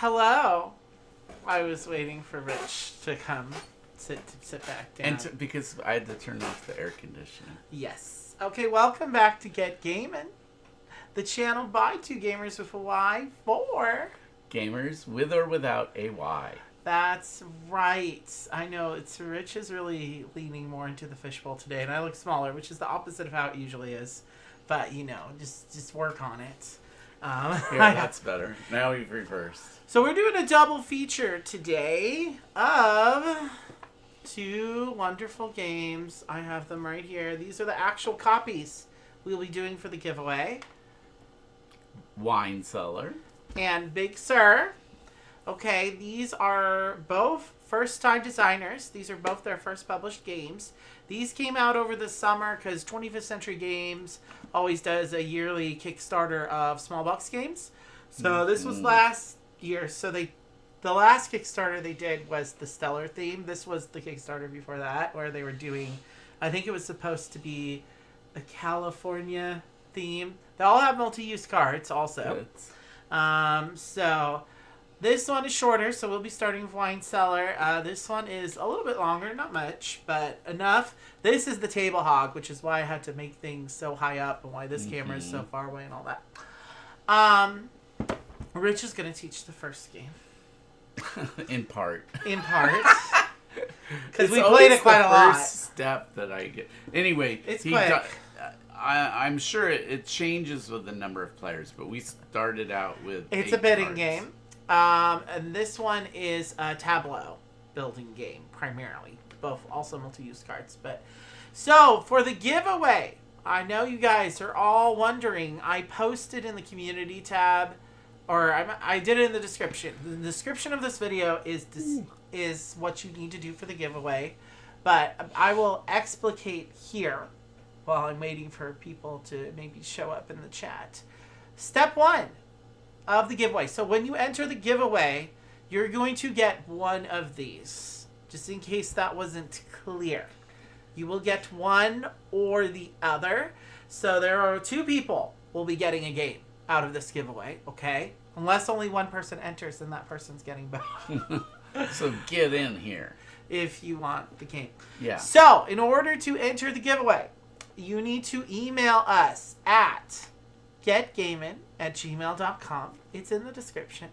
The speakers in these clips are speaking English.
Hello. I was waiting for Rich to come sit back down. Because I had to turn off the air conditioning. Yes. Okay, welcome back to Get Gamin', the channel by two gamers with a Y for gamers with or without a Y. That's right. I know Rich is really leaning more into the fishbowl today, and I look smaller, which is the opposite of how it usually is. But just work on it. That's better. Now we've reversed. So we're doing a double feature today of two wonderful games. I have them right here. These are the actual copies we'll be doing for the giveaway. Wine Cellar. And Big Sur. Okay, these are both first-time designers. These are both their first published games. These came out over the summer because 25th Century Games always does a yearly Kickstarter of small box games. So this was last year. So the last Kickstarter they did was the Cellar theme. This was the Kickstarter before that, where they were doing, I think it was supposed to be a California theme. They all have multi-use cards also. So this one is shorter, so we'll be starting with Wine Cellar. This one is a little bit longer, not much, but enough. This is the table hog, which is why I had to make things so high up and why this camera is so far away and all that. Rich is going to teach the first game. In part. Because we played it quite a lot. First step that I get. Anyway, it's quick. I'm sure it changes with the number of players, but we started out with It's a bidding game. And this one is a tableau building game, primarily. Both also multi-use cards. So, for the giveaway, I know you guys are all wondering. I posted in the community tab, or I did it in the description. The description of this video is what you need to do for the giveaway. But I will explicate here while I'm waiting for people to maybe show up in the chat. Step 1 of the giveaway. So when you enter the giveaway, you're going to get one of these. Just in case that wasn't clear. You will get one or the other. So there are 2 people will be getting a game out of this giveaway, okay? Unless only one person enters, then that person's getting both. So get in here. If you want the game. Yeah. So, in order to enter the giveaway, you need to email us at getgamin@gmail.com. It's in the description.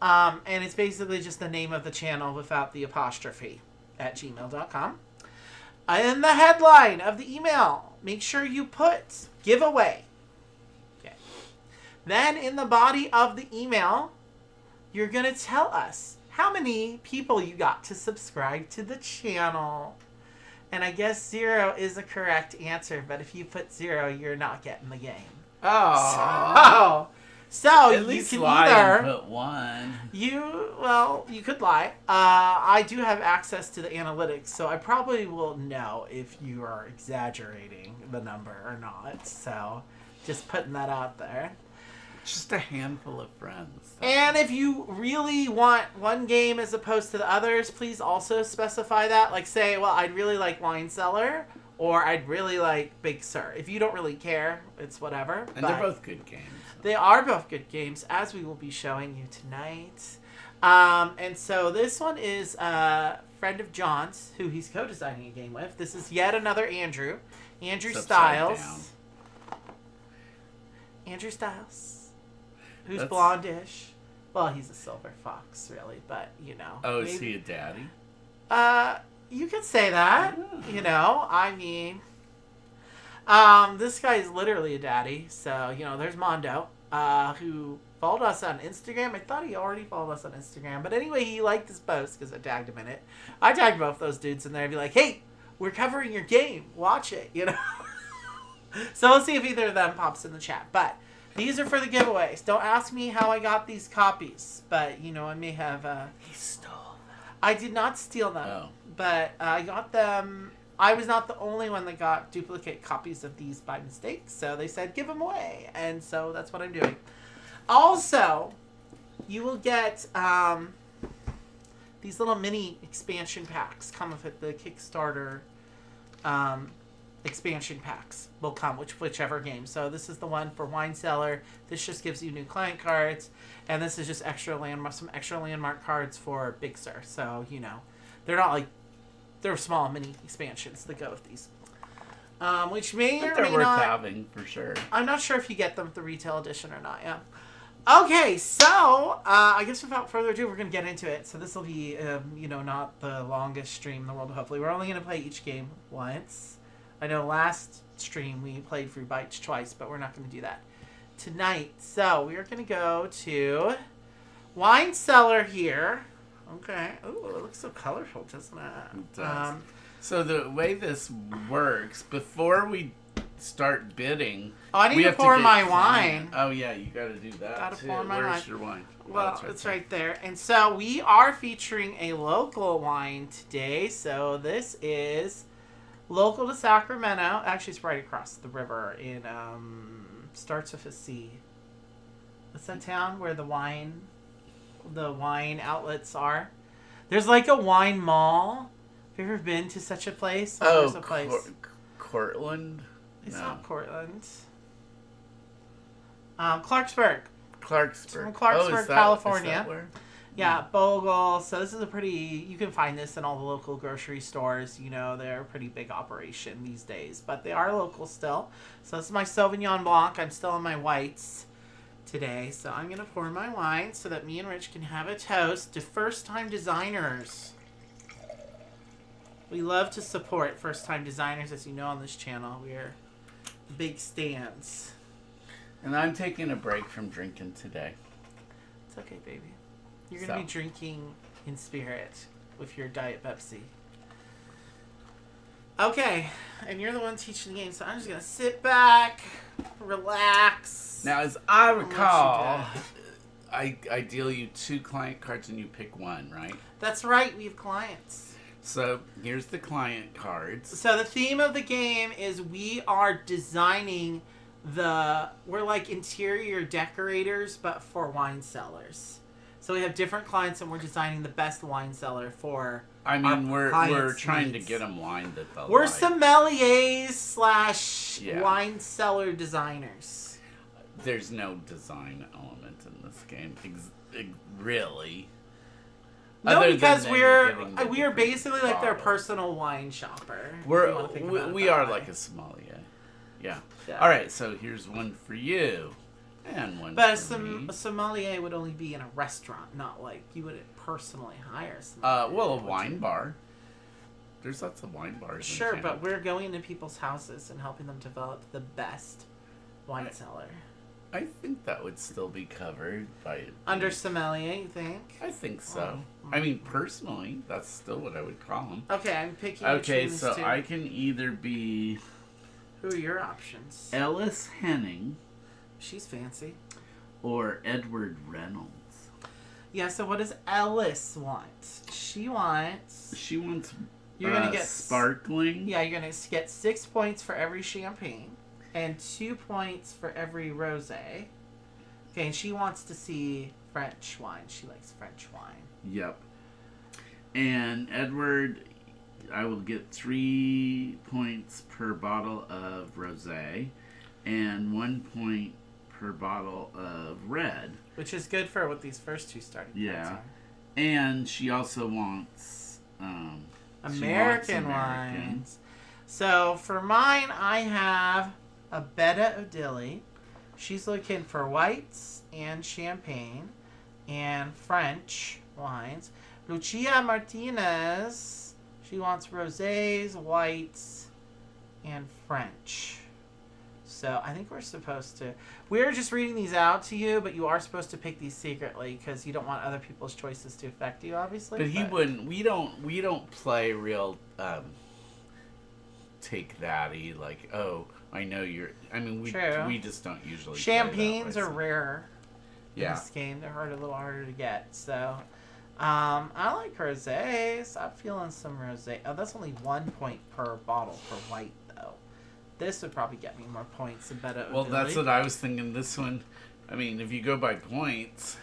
And it's basically just the name of the channel without the apostrophe at gmail.com. In the headline of the email, make sure you put giveaway. Okay. Then in the body of the email, you're going to tell us how many people you got to subscribe to the channel. And I guess 0 is the correct answer, but if you put 0, you're not getting the game. Oh. So At you least can lie either and put 1. you could lie. I do have access to the analytics, so I probably will know if you are exaggerating the number or not. So just putting that out there. Just a handful of friends. And if you really want one game as opposed to the others, please also specify that. Like say, well, I'd really like Wine Cellar, or I'd really like Big Sur. If you don't really care, it's whatever. And they're both good games. They are both good games, as we will be showing you tonight. And so this one is a friend of John's, who he's co-designing a game with. This is yet another Andrew. Andrew Styles. Andrew Styles. Who's blondish. Well, he's a silver fox, really, but, Oh, is he a daddy? You could say that. Yeah. I mean, this guy is literally a daddy. So, there's Mondo, who followed us on Instagram. I thought he already followed us on Instagram. But anyway, he liked this post because I tagged him in it. I tagged both those dudes in there and be like, hey, we're covering your game. Watch it, So let's see if either of them pops in the chat. But these are for the giveaways. Don't ask me how I got these copies. But, I may have... He stole them. I did not steal them. Oh. But I got them... I was not the only one that got duplicate copies of these by mistake. So they said, give them away. And so that's what I'm doing. Also, you will get these little mini expansion packs come with the Kickstarter expansion packs will come, whichever game. So this is the one for Wine Cellar. This just gives you new client cards, and this is just some extra landmark cards for Big Sur. So they're not like they're small mini expansions that go with these, which may or they're may worth not. having for sure. I'm not sure if you get them with the retail edition or not. Yeah. Okay, so I guess without further ado, we're gonna get into it. So this will be, not the longest stream in the world. Hopefully, we're only gonna play each game once. I know last stream we played Free Bites twice, but we're not gonna do that tonight. So we are gonna go to Wine Cellar here. Okay. Ooh, it looks so colorful, doesn't it? It does. So the way this works, before we start bidding, I need to pour my wine. Oh yeah, you got to do that. Gotta too. pour my Where's wine. your wine? Well, it's right there. And so we are featuring a local wine today. So this is local to Sacramento. Actually, it's right across the river in starts with a C. What's that town where the wine outlets are? There's like a wine mall. Have you ever been to such a place? There's a place. Cortland. It's No. not Cortland. Clarksburg. Clarksburg. From Clarksburg, is that California. where? Yeah, Bogle. So this is you can find this in all the local grocery stores. They're a pretty big operation these days, but they are local still. So this is my Sauvignon Blanc. I'm still in my whites today. So I'm going to pour my wine so that me and Rich can have a toast to first-time designers. We love to support first-time designers, as you know, on this channel. We're big stands. And I'm taking a break from drinking today. It's okay, baby. You're going to be drinking in spirit with your Diet Pepsi. Okay, and you're the one teaching the game, so I'm just going to sit back, relax. Now, as I recall, I deal you 2 client cards and you pick one, right? That's right, we have clients. So, here's the client cards. So the theme of the game is we are designing we're like interior decorators, but for wine cellars. So we have different clients, and we're designing the best wine cellar for. I mean, we're trying needs. to get them wine that they'll We're like. sommeliers / wine cellar designers. There's no design element in this game, really. No, Other because than we getting are basically like their bottles. personal wine shopper. We are like a sommelier. Yeah. All right. So here's one for you, and one. But for me. a sommelier would only be in a restaurant, not like you would personally hire someone. Well, a wine bar. There's lots of wine bars. Sure, but we're going into people's houses and helping them develop the best wine cellar. I think that would still be covered by Under sommelier, you think? I think so. I mean, personally, that's still what I would call them. Okay, I'm picking. Okay, between so these two. I can either be Who are your options? Ellis Henning She's fancy. or Edward Reynolds. Yeah. So what does Ellis want? She wants. She wants. You're gonna get sparkling. Yeah, you're gonna get 6 points for every champagne, and 2 points for every rosé. Okay, and she wants to see French wine. She likes French wine. Yep. And Edward, I will get 3 points per bottle of rosé, and 1 point per bottle of red. Which is good for what these first two starting points Yeah. are. And she also wants American wines. So for mine, I have a Betta of Dilly. She's looking for whites and champagne and French wines. Lucia Martinez, she wants rosés, whites, and French. So I think we're supposed to. We're just reading these out to you, but you are supposed to pick these secretly because you don't want other people's choices to affect you, obviously. But he wouldn't. We don't play real take thatty like, oh, I know you're. I mean, we just don't usually. Champagnes play that way, are rare. Yeah. In this game, they're a little harder to get. So, I like rosés. I'm feeling some rosé. Oh, that's only 1 point per bottle for white, though. This would probably get me more points than better. Well, that's what I was thinking. This one, I mean, if you go by points,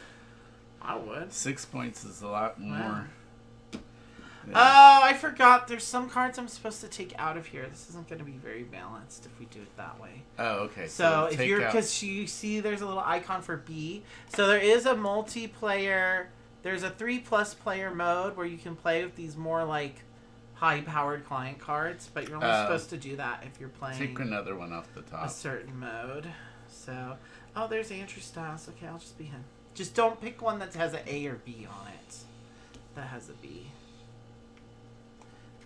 I would. 6 points is a lot more. Oh, I forgot. There's some cards I'm supposed to take out of here. This isn't going to be very balanced if we do it that way. Oh, okay. So if you're, because you see there's a little icon for B. So there is a multiplayer, there's a 3+ player mode where you can play with these more like high-powered client cards, but you're only supposed to do that if you're playing. Take another one off the top. A certain mode. So, oh, there's Andrew Styles. Okay, I'll just be him. Just don't pick one that has an A or B on it. That has a B.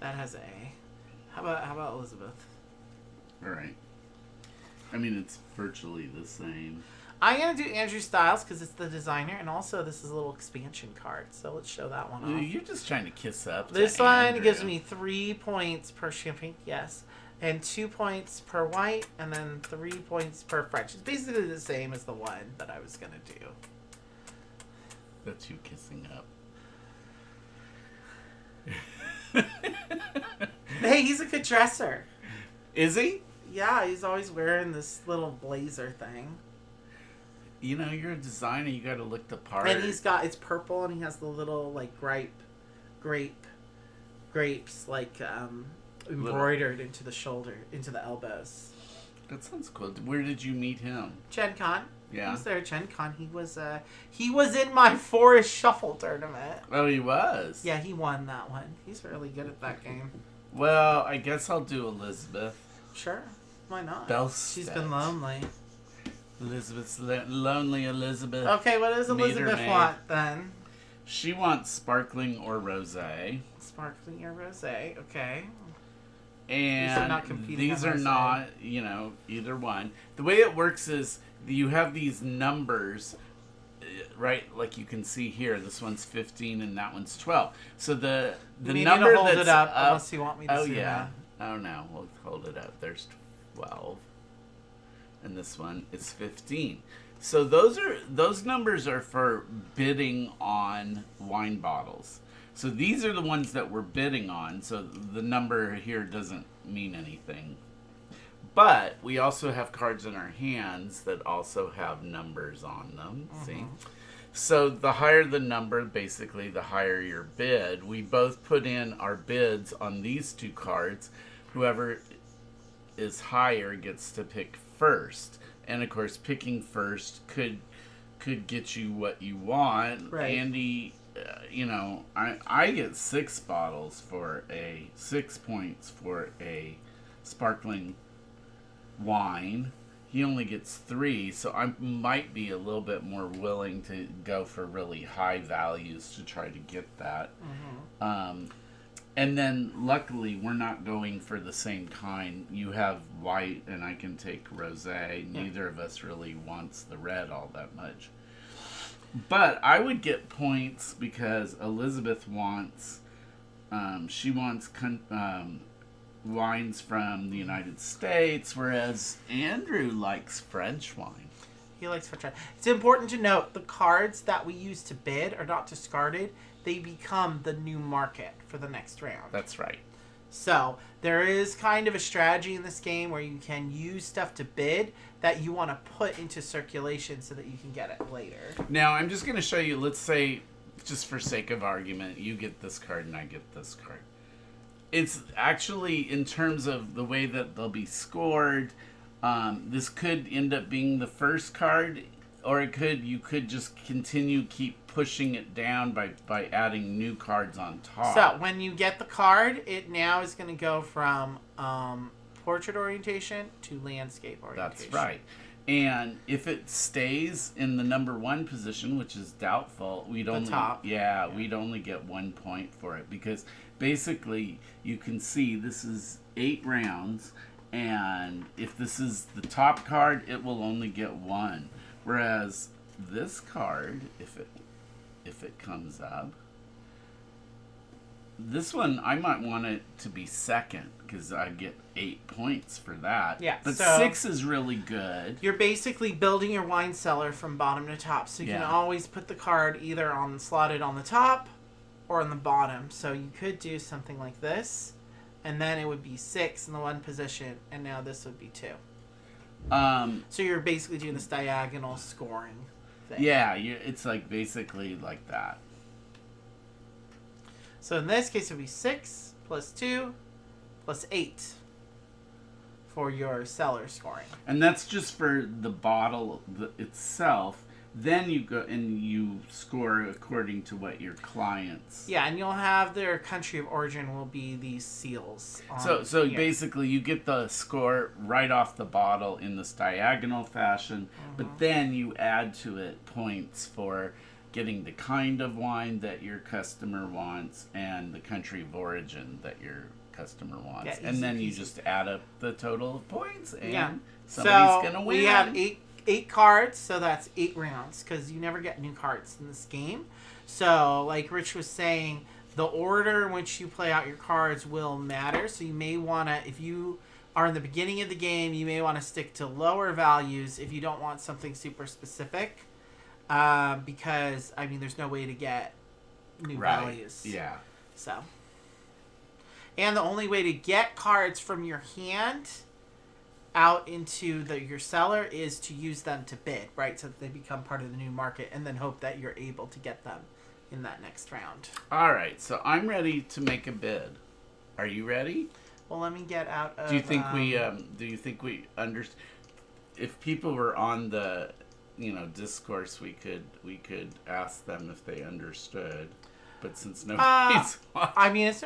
That has an A. How about Elizabeth? All right. I mean, it's virtually the same. I'm going to do Andrew Styles because it's the designer, and also this is a little expansion card, so let's show that one off. You're just trying to kiss up This to one Andrew. gives me 3 points per champagne, yes, and 2 points per white, and then 3 points per French. It's basically the same as the one that I was going to do. That's you kissing up. Hey, he's a good dresser. Is he? Yeah, he's always wearing this little blazer thing. You know, you're a designer. You got to look the part. And it's purple, and he has the little like grapes like embroidered into the shoulder, into the elbows. That sounds cool. Where did you meet him? Gen Con. Yeah. He was there at Gen Con. He was in my Forest Shuffle tournament. Oh, he was? Yeah, he won that one. He's really good at that game. Well, I guess I'll do Elizabeth. Sure. Why not? Belstead. She's been lonely. Elizabeth's lonely Elizabeth. Okay, what does Elizabeth want then? She wants sparkling or rosé. Sparkling or rosé, okay. And these are not, either one. The way it works is you have these numbers, right? Like you can see here, this one's 15 and that one's 12. So the number to hold that's it up unless you want me to zoom in. Oh no, we'll hold it up. There's 12, and this one is 15. So those numbers are for bidding on wine bottles. So these are the ones that we're bidding on. So the number here doesn't mean anything. But we also have cards in our hands that also have numbers on them. Mm-hmm. See? So the higher the number, basically the higher your bid. We both put in our bids on these two cards. Whoever is higher gets to pick first. And of course, picking first could get you what you want. Right. Andy, I get 6 bottles for 6 points for a sparkling wine. He only gets 3, so I might be a little bit more willing to go for really high values to try to get that. Mm-hmm. And then, luckily, we're not going for the same kind. You have white, and I can take rosé. Yeah. Neither of us really wants the red all that much. But I would get points because Elizabeth wants, she wants wines from the United States, whereas Andrew likes French wine. He likes French wine. It's important to note the cards that we use to bid are not discarded. They become the new market for the next round. That's right. So there is kind of a strategy in this game where you can use stuff to bid that you want to put into circulation so that you can get it later. Now, I'm just going to show you, let's say, just for sake of argument, you get this card and I get this card. It's actually, in terms of the way that they'll be scored, this could end up being the first card, or you could just keep pushing it down by adding new cards on top. So when you get the card, it now is going to go from portrait orientation to landscape orientation. That's right. And if it stays in the number 1 position, which is doubtful, we'd only get 1 point for it, because basically you can see this is 8 rounds, and if this is the top card, it will only get 1. Whereas this card, if it comes up, this one I might want it to be second because I get 8 points for that. Yeah, but so 6 is really good. You're basically building your wine cellar from bottom to top, so you can always put the card either slotted on the top or on the bottom. So you could do something like this, and then it would be 6 in the 1 position, and now this would be 2. So you're basically doing this diagonal scoring thing. Yeah, it's like basically like that. So in this case, it would be 6 plus 2 plus 8 for your cellar scoring. And that's just for the bottle itself. Then you go and you score according to what your clients. Yeah, and you'll have their country of origin will be these seals. So basically, you get the score right off the bottle in this diagonal fashion, but then you add to it points for getting the kind of wine that your customer wants and the country of origin that your customer wants, and then you just add up the total of points, and somebody's gonna win. We have eight cards, so that's 8 rounds, because you never get new cards in this game. So, like Rich was saying, the order in which you play out your cards will matter. So you may want to, if you are in the beginning of the game, you may want to stick to lower values if you don't want something super specific, because, I mean, there's no way to get new values. Yeah. So, and the only way to get cards from your hand out into your cellar is to use them to bid, right? So that they become part of the new market, and then hope that you're able to get them in that next round. All right, so I'm ready to make a bid. Are you ready? Well, let me get out of... Do you think we understand? If people were on the, discourse, we could ask them if they understood. But since nobody's I mean, it's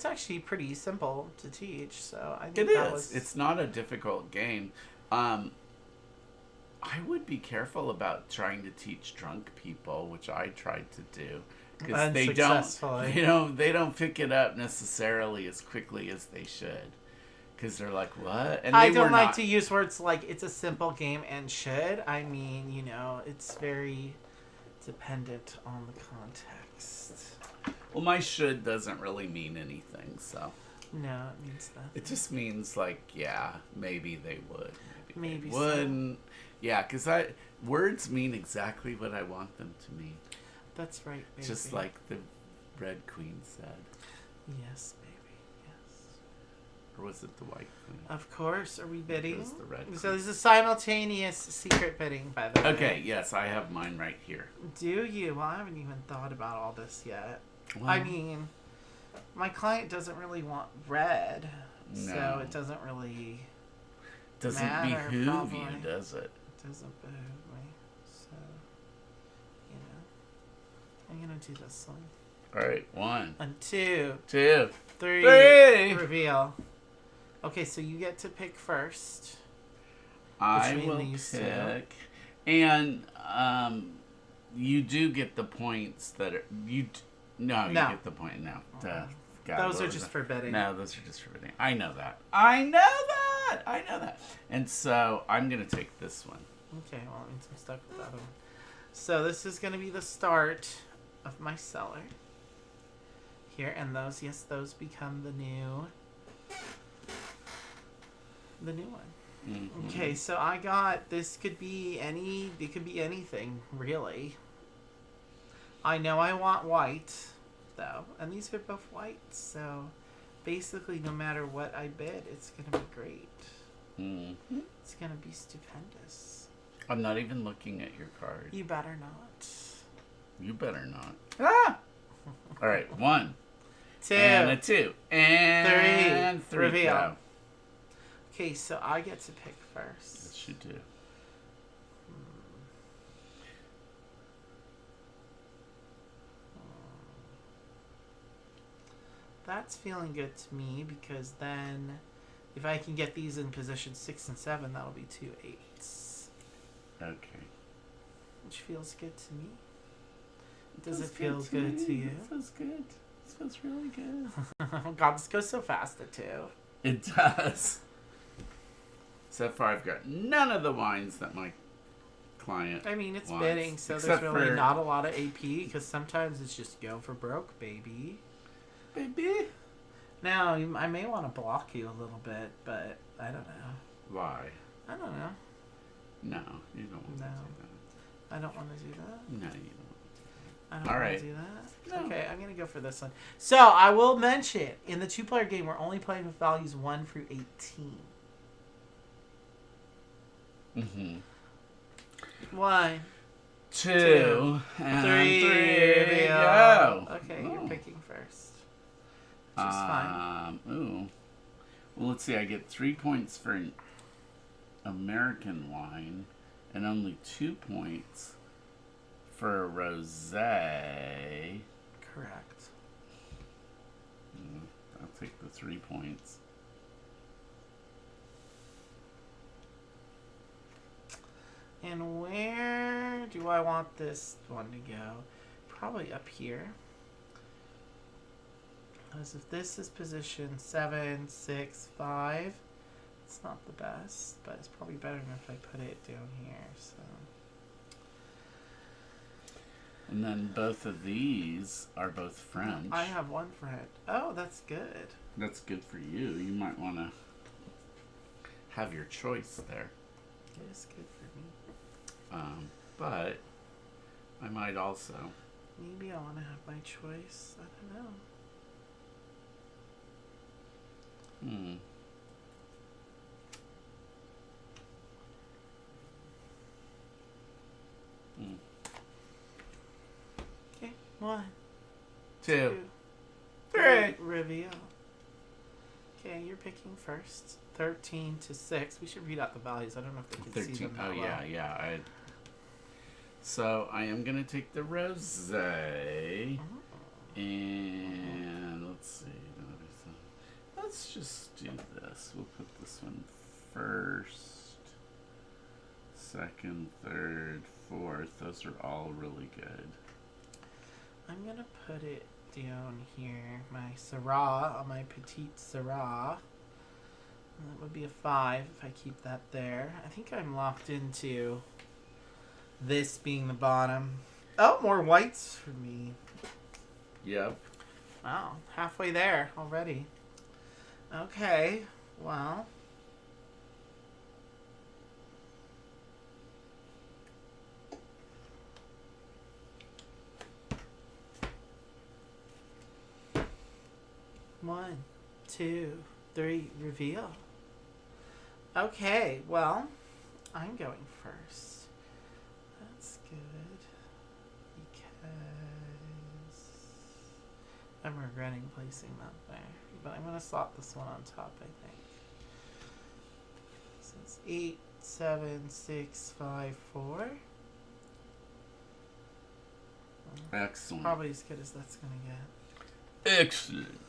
actually pretty simple to teach. So I think It's not a difficult game. I would be careful about trying to teach drunk people, which I tried to do, because they don't pick it up necessarily as quickly as they should, because they're like, what? And I don't like to use words like it's a simple game and should. I mean, it's very dependent on the context. Well, my should doesn't really mean anything, so. No, it means nothing. It just means, maybe they would. Maybe they wouldn't. So. Yeah, because words mean exactly what I want them to mean. That's right, baby. Just like the Red Queen said. Yes, baby, yes. Or was it the White Queen? Of course. Are we bidding? It was the Red Queen. So this is simultaneous secret bidding, by the way. Okay, yes, I have mine right here. Do you? Well, I haven't even thought about all this yet. Well, I mean, my client doesn't really want red, so it doesn't really matter, behoove probably. you, does it? It doesn't behoove me, so, I'm going to do this one. All right, 1. And 2. 2. 3. Reveal. Okay, so you get to pick first. I will pick. And you do get the points that are... You get the point now. God, those are just for bidding. No, those are just for bidding. I know that. And so I'm going to take this one. Okay, well, that means I'm stuck with that one. So this is going to be the start of my cellar. Here, and those become the new one. Mm-hmm. Okay, so I got, it could be anything, really. I know I want white, though, and these are both white, so basically no matter what I bid, it's going to be great. Mm-hmm. It's going to be stupendous. I'm not even looking at your card. You better not. You better not. Ah! All right, 1. 2. And a 2. And 3. Reveal. Go. Okay, so I get to pick first. Yes, you do. That's feeling good to me, because then if I can get these in position 6 and 7, that'll be 2 8s. Okay. Which feels good to me. Does it feel good to you? It feels good. This feels really good. Oh God, this goes so fast at 2. It does. So far, I've got none of the wines that my client I mean, it's wants, bidding, so there's really not a lot of AP, because sometimes it's just go for broke, baby. Baby. Now, I may want to block you a little bit, but I don't know. Why? I don't know. No, you don't want to do I don't want to do that. that. No, you don't. I don't All want right. to do that. No. Okay, I'm going to go for this one. So, I will mention, in the 2-player game, we're only playing with values 1 through 18. Mm-hmm. Why? 2, and 3. 3. Reveal. Go. Okay, Oh. you're picking first. Which is fine. Ooh. Well, let's see. I get 3 points for an American wine, and only 2 points for a rosé. Correct. I'll take the 3 points. And where do I want this one to go? Probably up here. Because if this is position 7, 6, 5, it's not the best, but it's probably better than if I put it down here. So. And then both of these are both French. I have one friend. Oh, that's good. That's good for you. You might want to have your choice there. It is good for me. But I might also. Maybe I want to have my choice. I don't know. Okay, 1, 2, 3. 3. Reveal. Okay, you're picking first. 13 to 6. We should read out the values. I don't know if they can see 13. them. Oh, that well. yeah. So I am going to take the rosé. And let's see. Let's just do this. We'll put this one first. Second, third, fourth. Those are all really good. I'm going to put it down here. My Syrah, on my Petite Syrah. That would be a 5 if I keep that there. I think I'm locked into this being the bottom. Oh, more whites for me. Yep. Wow, halfway there already. Okay, well. One, 2, 3, reveal. Okay, well, I'm going first. That's good. Because I'm regretting placing that there. But I'm going to slot this one on top, I think. So it's 8, 7, 6, 5, 4. Excellent. Probably as good as that's going to get. Excellent.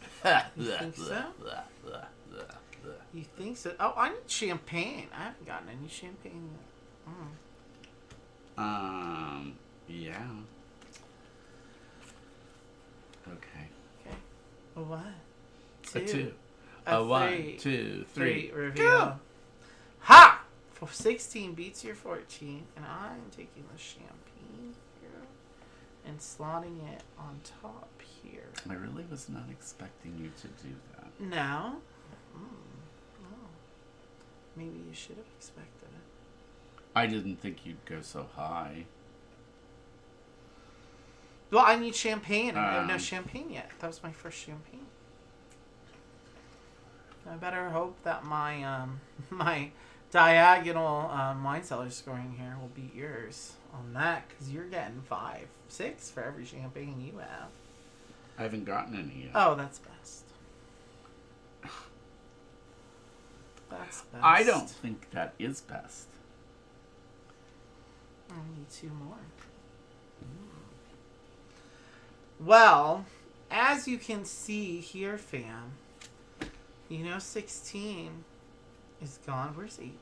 You think so? You think so? Oh, I need champagne. I haven't gotten any champagne yet. Yeah. Okay. Okay. A what? A 2. A A 1, 3. 2, 3. 3. Reveal. Go! Ha! For 16 beats your 14, and I'm taking the champagne here and slotting it on top here. I really was not expecting you to do that. No? No. Maybe you should have expected it. I didn't think you'd go so high. Well, I need champagne, and I have no champagne yet. That was my first champagne. I better hope that my my diagonal wine cellar scoring here will beat yours on that, because you're getting 5, 6 for every champagne you have. I haven't gotten any yet. Oh, that's best. That's best. I don't think that is best. I need 2 more. Well, as you can see here, fam, 16 is gone. Where's 18?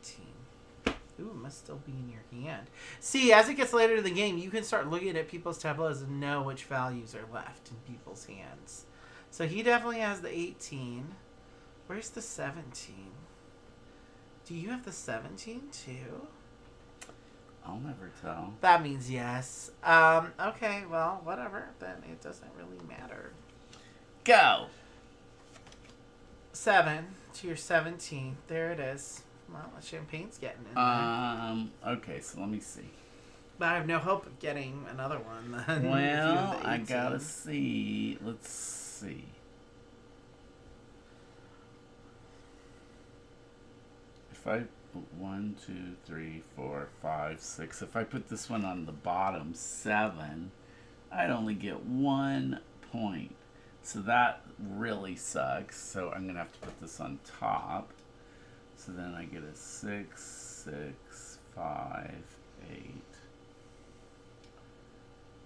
Ooh, it must still be in your hand. See, as it gets later in the game, you can start looking at people's tableaus and know which values are left in people's hands. So he definitely has the 18. Where's the 17? Do you have the 17 too? I'll never tell. That means yes. Okay, well, whatever. Then it doesn't really matter. Go! 7 to your 17. There it is. Well, the champagne's getting in there. Okay, so let me see. But I have no hope of getting another one. Then, if you Well, have the I 18. gotta see. Let's see. 1, 2, 3, 4, 5, 6. If I put this one on the bottom, 7, I'd only get 1 point. So that really sucks. So I'm going to have to put this on top. So then I get a 6, 6, 5, 8,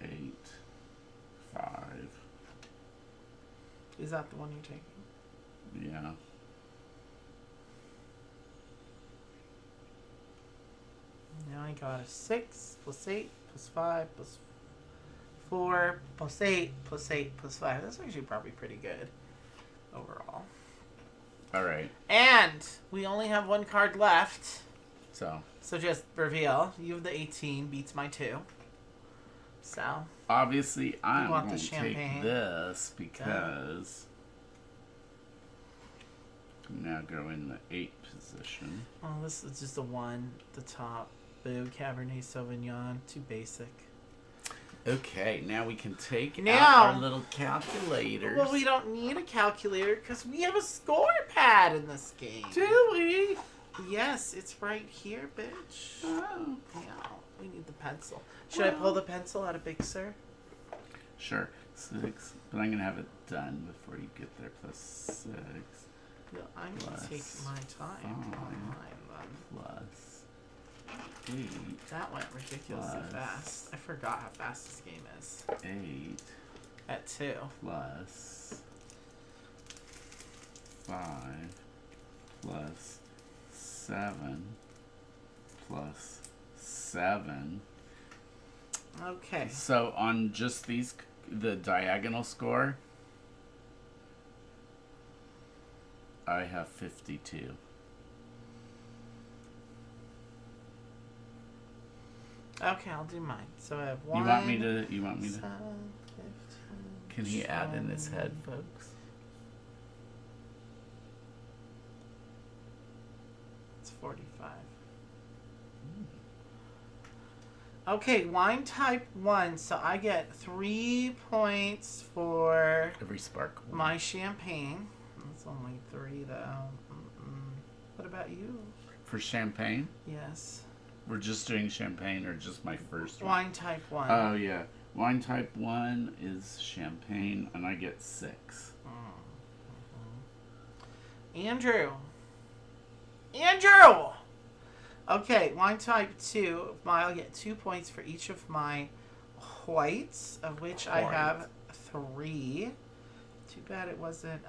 8, 5. Is that the one you're taking? Yeah. Now I got a 6 plus 8 plus 5 plus 4 plus 8 plus 8 plus 5. That's actually probably pretty good overall. All right. And we only have one card left. So just reveal. You have the 18, beats my 2. So. obviously I'm want going the to take champagne? this because I'm now go in the 8 position. Oh, this is just a 1. The top. Boo, Cabernet Sauvignon. Too basic. Okay, now we can take Now- out our little calculators. Well, we don't need a calculator because we have a score pad in this game. Do we? Yes, it's right here, bitch. Oh. Yeah, we need the pencil. Should I pull the pencil out of Big Sur? Sure. 6. But I'm going to have it done before you get there. Plus 6 No, I'm going to take Plus my time. 5 Fine, plus 8. that went ridiculously Plus- fast. I forgot how fast this game is. 8 At 2. plus 5 plus 7 plus 7. Okay. So on just these, the diagonal score, I have 52. Okay, I'll do mine. So I have 1. You want me to? 7, 15, Can he add in his 20. head, folks? It's 45. Okay, wine type 1. So I get 3 points for Every spark. my champagne. That's only 3 though. What about you? For champagne, Yes. we're just doing champagne or just my first one? Wine type 1. Oh yeah, wine type 1 is champagne, and I get 6. Andrew. Andrew! Okay, wine type 2. I'll get 2 points for each of my whites, of which I have 3. Too bad it wasn't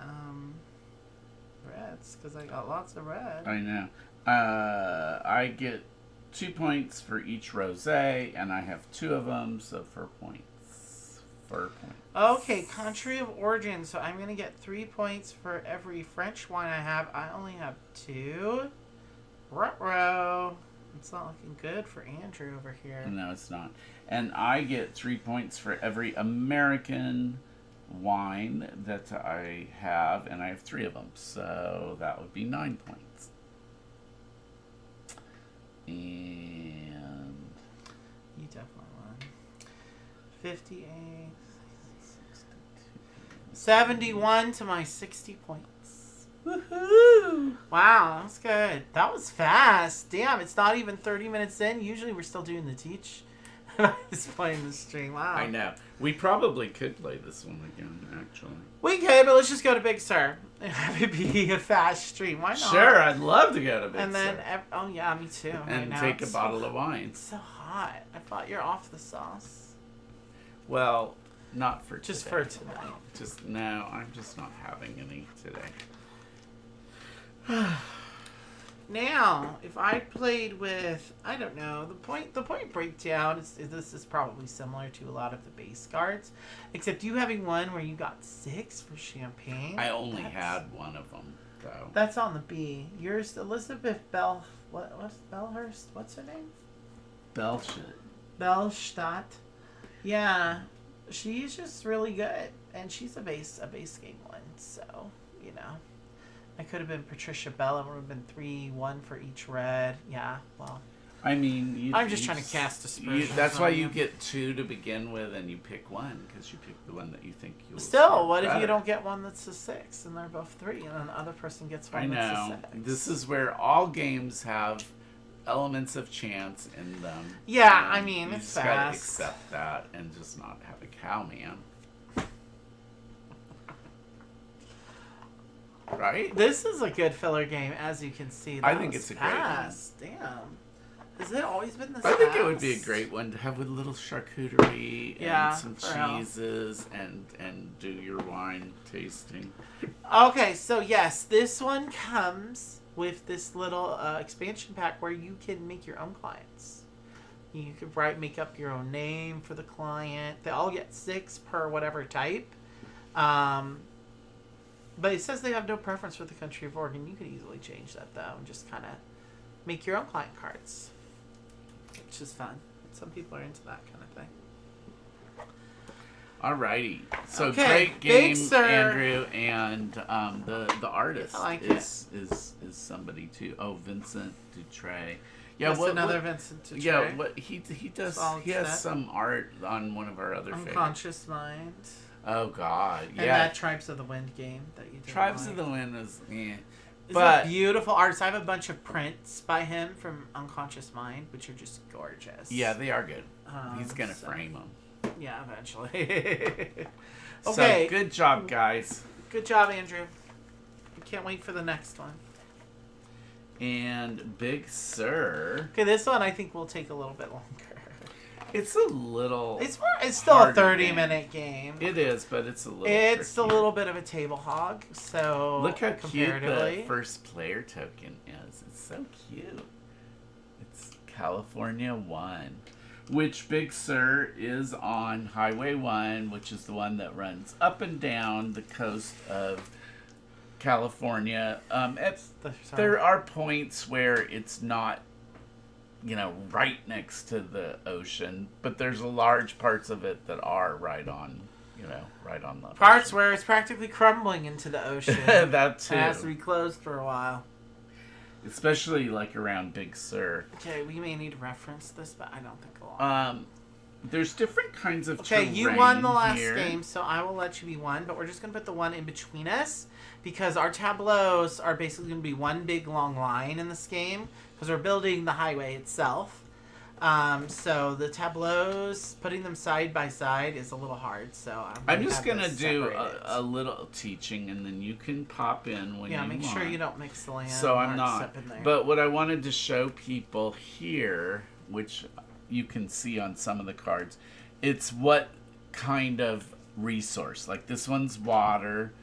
reds, because I got lots of red. I know. I get 2 points for each rosé, and I have 2 of them, so 4 points. 4 points. Okay, country of origin. So I'm going to get 3 points for every French wine I have. I only have 2. Ruh-roh. It's not looking good for Andrew over here. No, it's not. And I get 3 points for every American wine that I have, and I have 3 of them, so that would be 9 points. And You definitely won. 58. 71 to my 60 points. woohoo! Wow, that was good. That was fast. Damn, it's not even 30 minutes in. Usually we're still doing the teach. I was playing the stream. Wow. I know. We probably could play this one again, actually. We could, but let's just go to Big Sur and have it be a fast stream. Why not? Sure, I'd love to go to Big And then, Sur. oh yeah, me too. And right now. take a It's bottle of wine. It's so hot. I thought you're off the sauce. Well, not for Just today. for tonight. Just no, I'm just not having any today. Now, if I played with, I don't know, the point breakdown is this is probably similar to a lot of the base cards, except you having one where you got 6 for champagne. I only That's- had one of them, though. That's on the B. Yours, Elizabeth what's Bellhurst? What's her name? Bellstadt. Yeah, she's just really good, and she's a base game one. So you know, I could have been Patricia Bella. Would have been 3-1 for each red. Yeah, well, I mean, I'm just trying to cast aspersions. That's why on you get 2 to begin with, and you pick 1 because you pick the one that you think you'll. Still, what if better. you don't get one that's a 6 and they're both 3, and then the other person gets one that's a 6? This is where all games have elements of chance in them. Yeah, I mean, you it's just gotta fast. accept that and just not have a cow man. Right? This is a good filler game, as you can see. I think it's a great one. fast. Damn. Has it always been this I think fast? it would be a great one to have with a little charcuterie Yeah, and some for real. cheeses and do your wine tasting. Okay, so yes, this one comes with this little expansion pack where you can make your own clients. You could make up your own name for the client. They all get 6 per whatever type. But it says they have no preference for the country of origin. You could easily change that, though, and just kind of make your own client cards, which is fun. Some people are into that kind of thing. Alrighty. So Okay, great game, Big Sur. Andrew, and the artist I like is somebody too. Oh, Vincent Dutray. Yeah, That's another Vincent Dutray. Yeah, what he does. Solid He has set. some art on one of our other favorites. Unconscious Mind. Oh God, And yeah. that Tribes of the Wind game that you did. Tribes of the Wind is, It's but a beautiful artist. I have a bunch of prints by him from Unconscious Mind, which are just gorgeous. yeah, they are good. He's gonna so- frame them. Yeah, eventually. So Okay. good job, guys. Good job, Andrew. I can't wait for the next one. And Big Sur. Okay, this one I think will take a little bit longer. It's a little. It's still a harder 30-minute game. It is, but it's a little. It's a trickier. little bit of a table hog. So Look how cute the comparatively. first player token is. It's so cute. It's California 1, which Big Sur is on Highway 1, which is the one that runs up and down the coast of California. There are points where it's not, right next to the ocean, but there's large parts of it that are right on the Parts ocean. where it's practically crumbling into the ocean. That too. It has to be closed for a while. Especially like around Big Sur. Okay, we may need to reference this, but I don't think a lot. There's different kinds of Okay, terrain you won the last here. game, so I will let you be one, but we're just going to put the one in between us because our tableaus are basically going to be one big long line in this game because we're building the highway itself. So the tableaus, putting them side by side is a little hard, so I'm just going to this do separated. a little teaching, and then you can pop in when you want. Yeah, make sure you don't mix the land. So I'm marks not. up in there. But what I wanted to show people here, which you can see on some of the cards, it's what kind of resource. Like this one's water.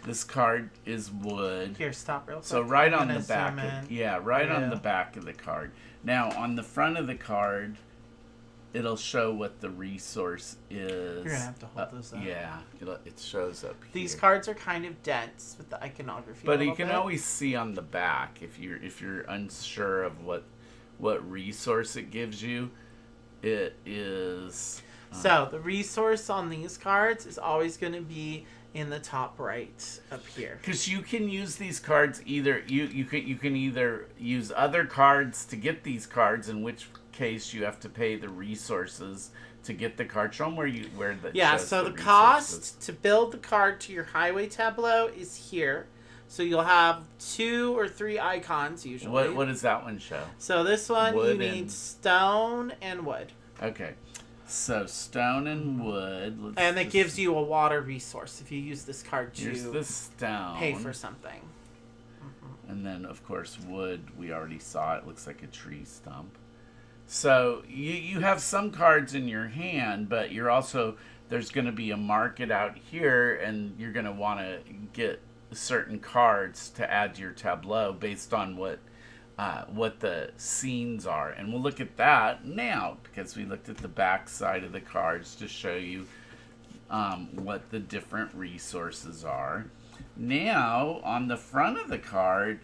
This card is wood. Here, stop real quick. So right I'm on the gonna back, zoom in. on the back of the card. Now on the front of the card, it'll show what the resource is. You're gonna have to hold those up. Yeah, it shows up. These here. cards are kind of dense with the iconography. But a you little can bit. always see on the back if you're unsure of what resource it gives you. It is. So the resource on these cards is always going to be in the top right up here. Because you can use these cards either you can either use other cards to get these cards, in which case you have to pay the resources to get the card. Show them where the Yeah. shows So the resources. cost to build the card to your highway tableau is here. So you'll have 2 or 3 icons usually. What does that one show? So this one Wood you need and- stone and wood. Okay, so stone and wood. And it gives you a water resource if you use this card Here's to the stone. pay for something. And then, of course, wood, we already saw it. Looks like a tree stump. So you have some cards in your hand, but you're also, there's going to be a market out here, and you're going to want to get certain cards to add to your tableau based on what the scenes are. And we'll look at that now, because we looked at the back side of the cards to show you what the different resources are. Now, on the front of the card,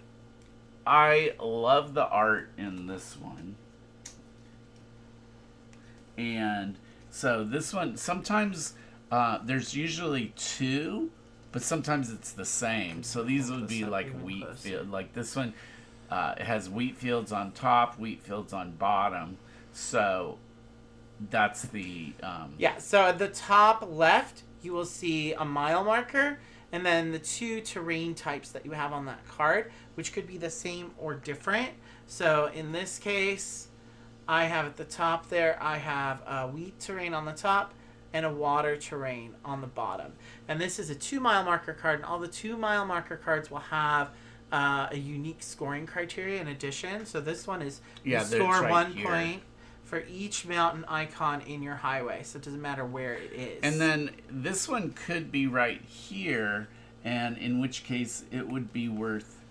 I love the art in this one. And so this one, sometimes there's usually 2, but sometimes it's the same. So these would be like wheat field. Like this one, It has wheat fields on top, wheat fields on bottom. So that's the Yeah, so at the top left, you will see a mile marker, and then the 2 terrain types that you have on that card, which could be the same or different. So in this case, I have at the top there, I have a wheat terrain on the top and a water terrain on the bottom. And this is a 2 mile marker card, and all the 2 mile marker cards will have a unique scoring criteria in addition. So this one is you score right 1 here. point for each mountain icon in your highway. So it doesn't matter where it is. And then this one could be right here, and in which case it would be worth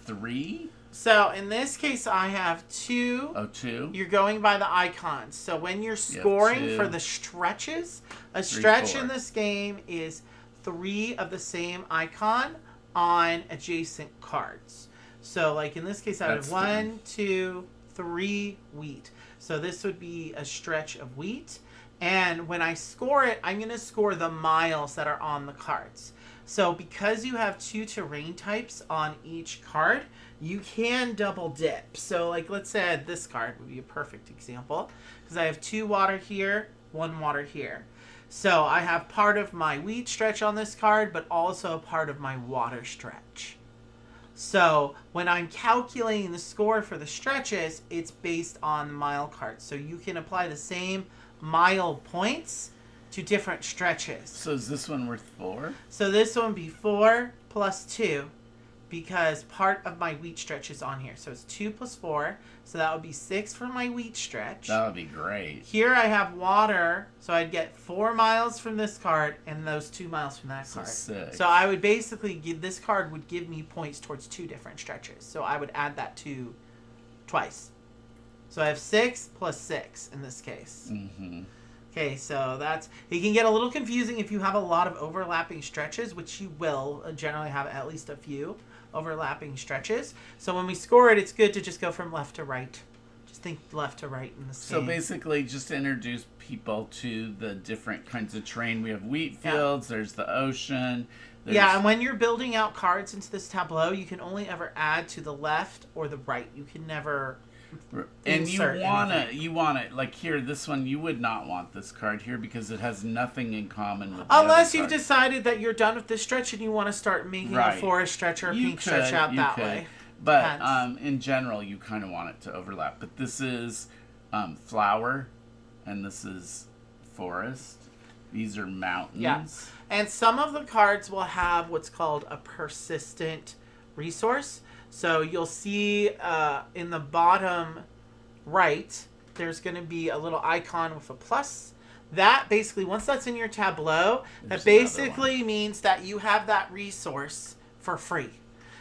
3. So in this case, I have 2. Oh, 2. You're going by the icons. So when you're scoring 2, for the stretches, a 3, stretch 4. in this game is 3 of the same icon on adjacent cards. So like in this case, I have 1, 2, 3 wheat. So this would be a stretch of wheat. And when I score it, I'm going to score the miles that are on the cards. So because you have 2 terrain types on each card, you can double dip. So like let's say this card would be a perfect example, because I have 2 water here, 1 water here. So I have part of my wheat stretch on this card, but also a part of my water stretch. So when I'm calculating the score for the stretches, it's based on the mile cards. So you can apply the same mile points to different stretches. So is this one worth 4? So this one would be 4 plus 2, because part of my wheat stretch is on here. So it's 2 plus 4. So that would be 6 for my wheat stretch. That would be great. Here I have water, so I'd get 4 miles from this card and those 2 miles from that card. 6. So I would basically give, this card would give me points towards 2 different stretches. So I would add that 2 twice. So I have 6 plus 6 in this case. Mm-hmm. Okay, so that's, it can get a little confusing if you have a lot of overlapping stretches, which you will generally have at least a few overlapping stretches. So when we score it, it's good to just go from left to right. Just think left to right in the So game. basically just to introduce people to the different kinds of terrain. We have wheat fields, there's the ocean. Yeah, and when you're building out cards into this tableau, you can only ever add to the left or the right. You can never and insert you want it like here, this one, you would not want this card here because it has nothing in common with the unless other you've cards. decided that you're done with this stretch and you want to start making a forest stretch or a pink stretch out that way. But in general, you kind of want it to overlap. But this is flower, and this is forest. These are mountains. Yeah. And some of the cards will have what's called a persistent resource. So you'll see in the bottom right, there's going to be a little icon with a plus. That basically, once that's in your tableau, that basically means that you have that resource for free.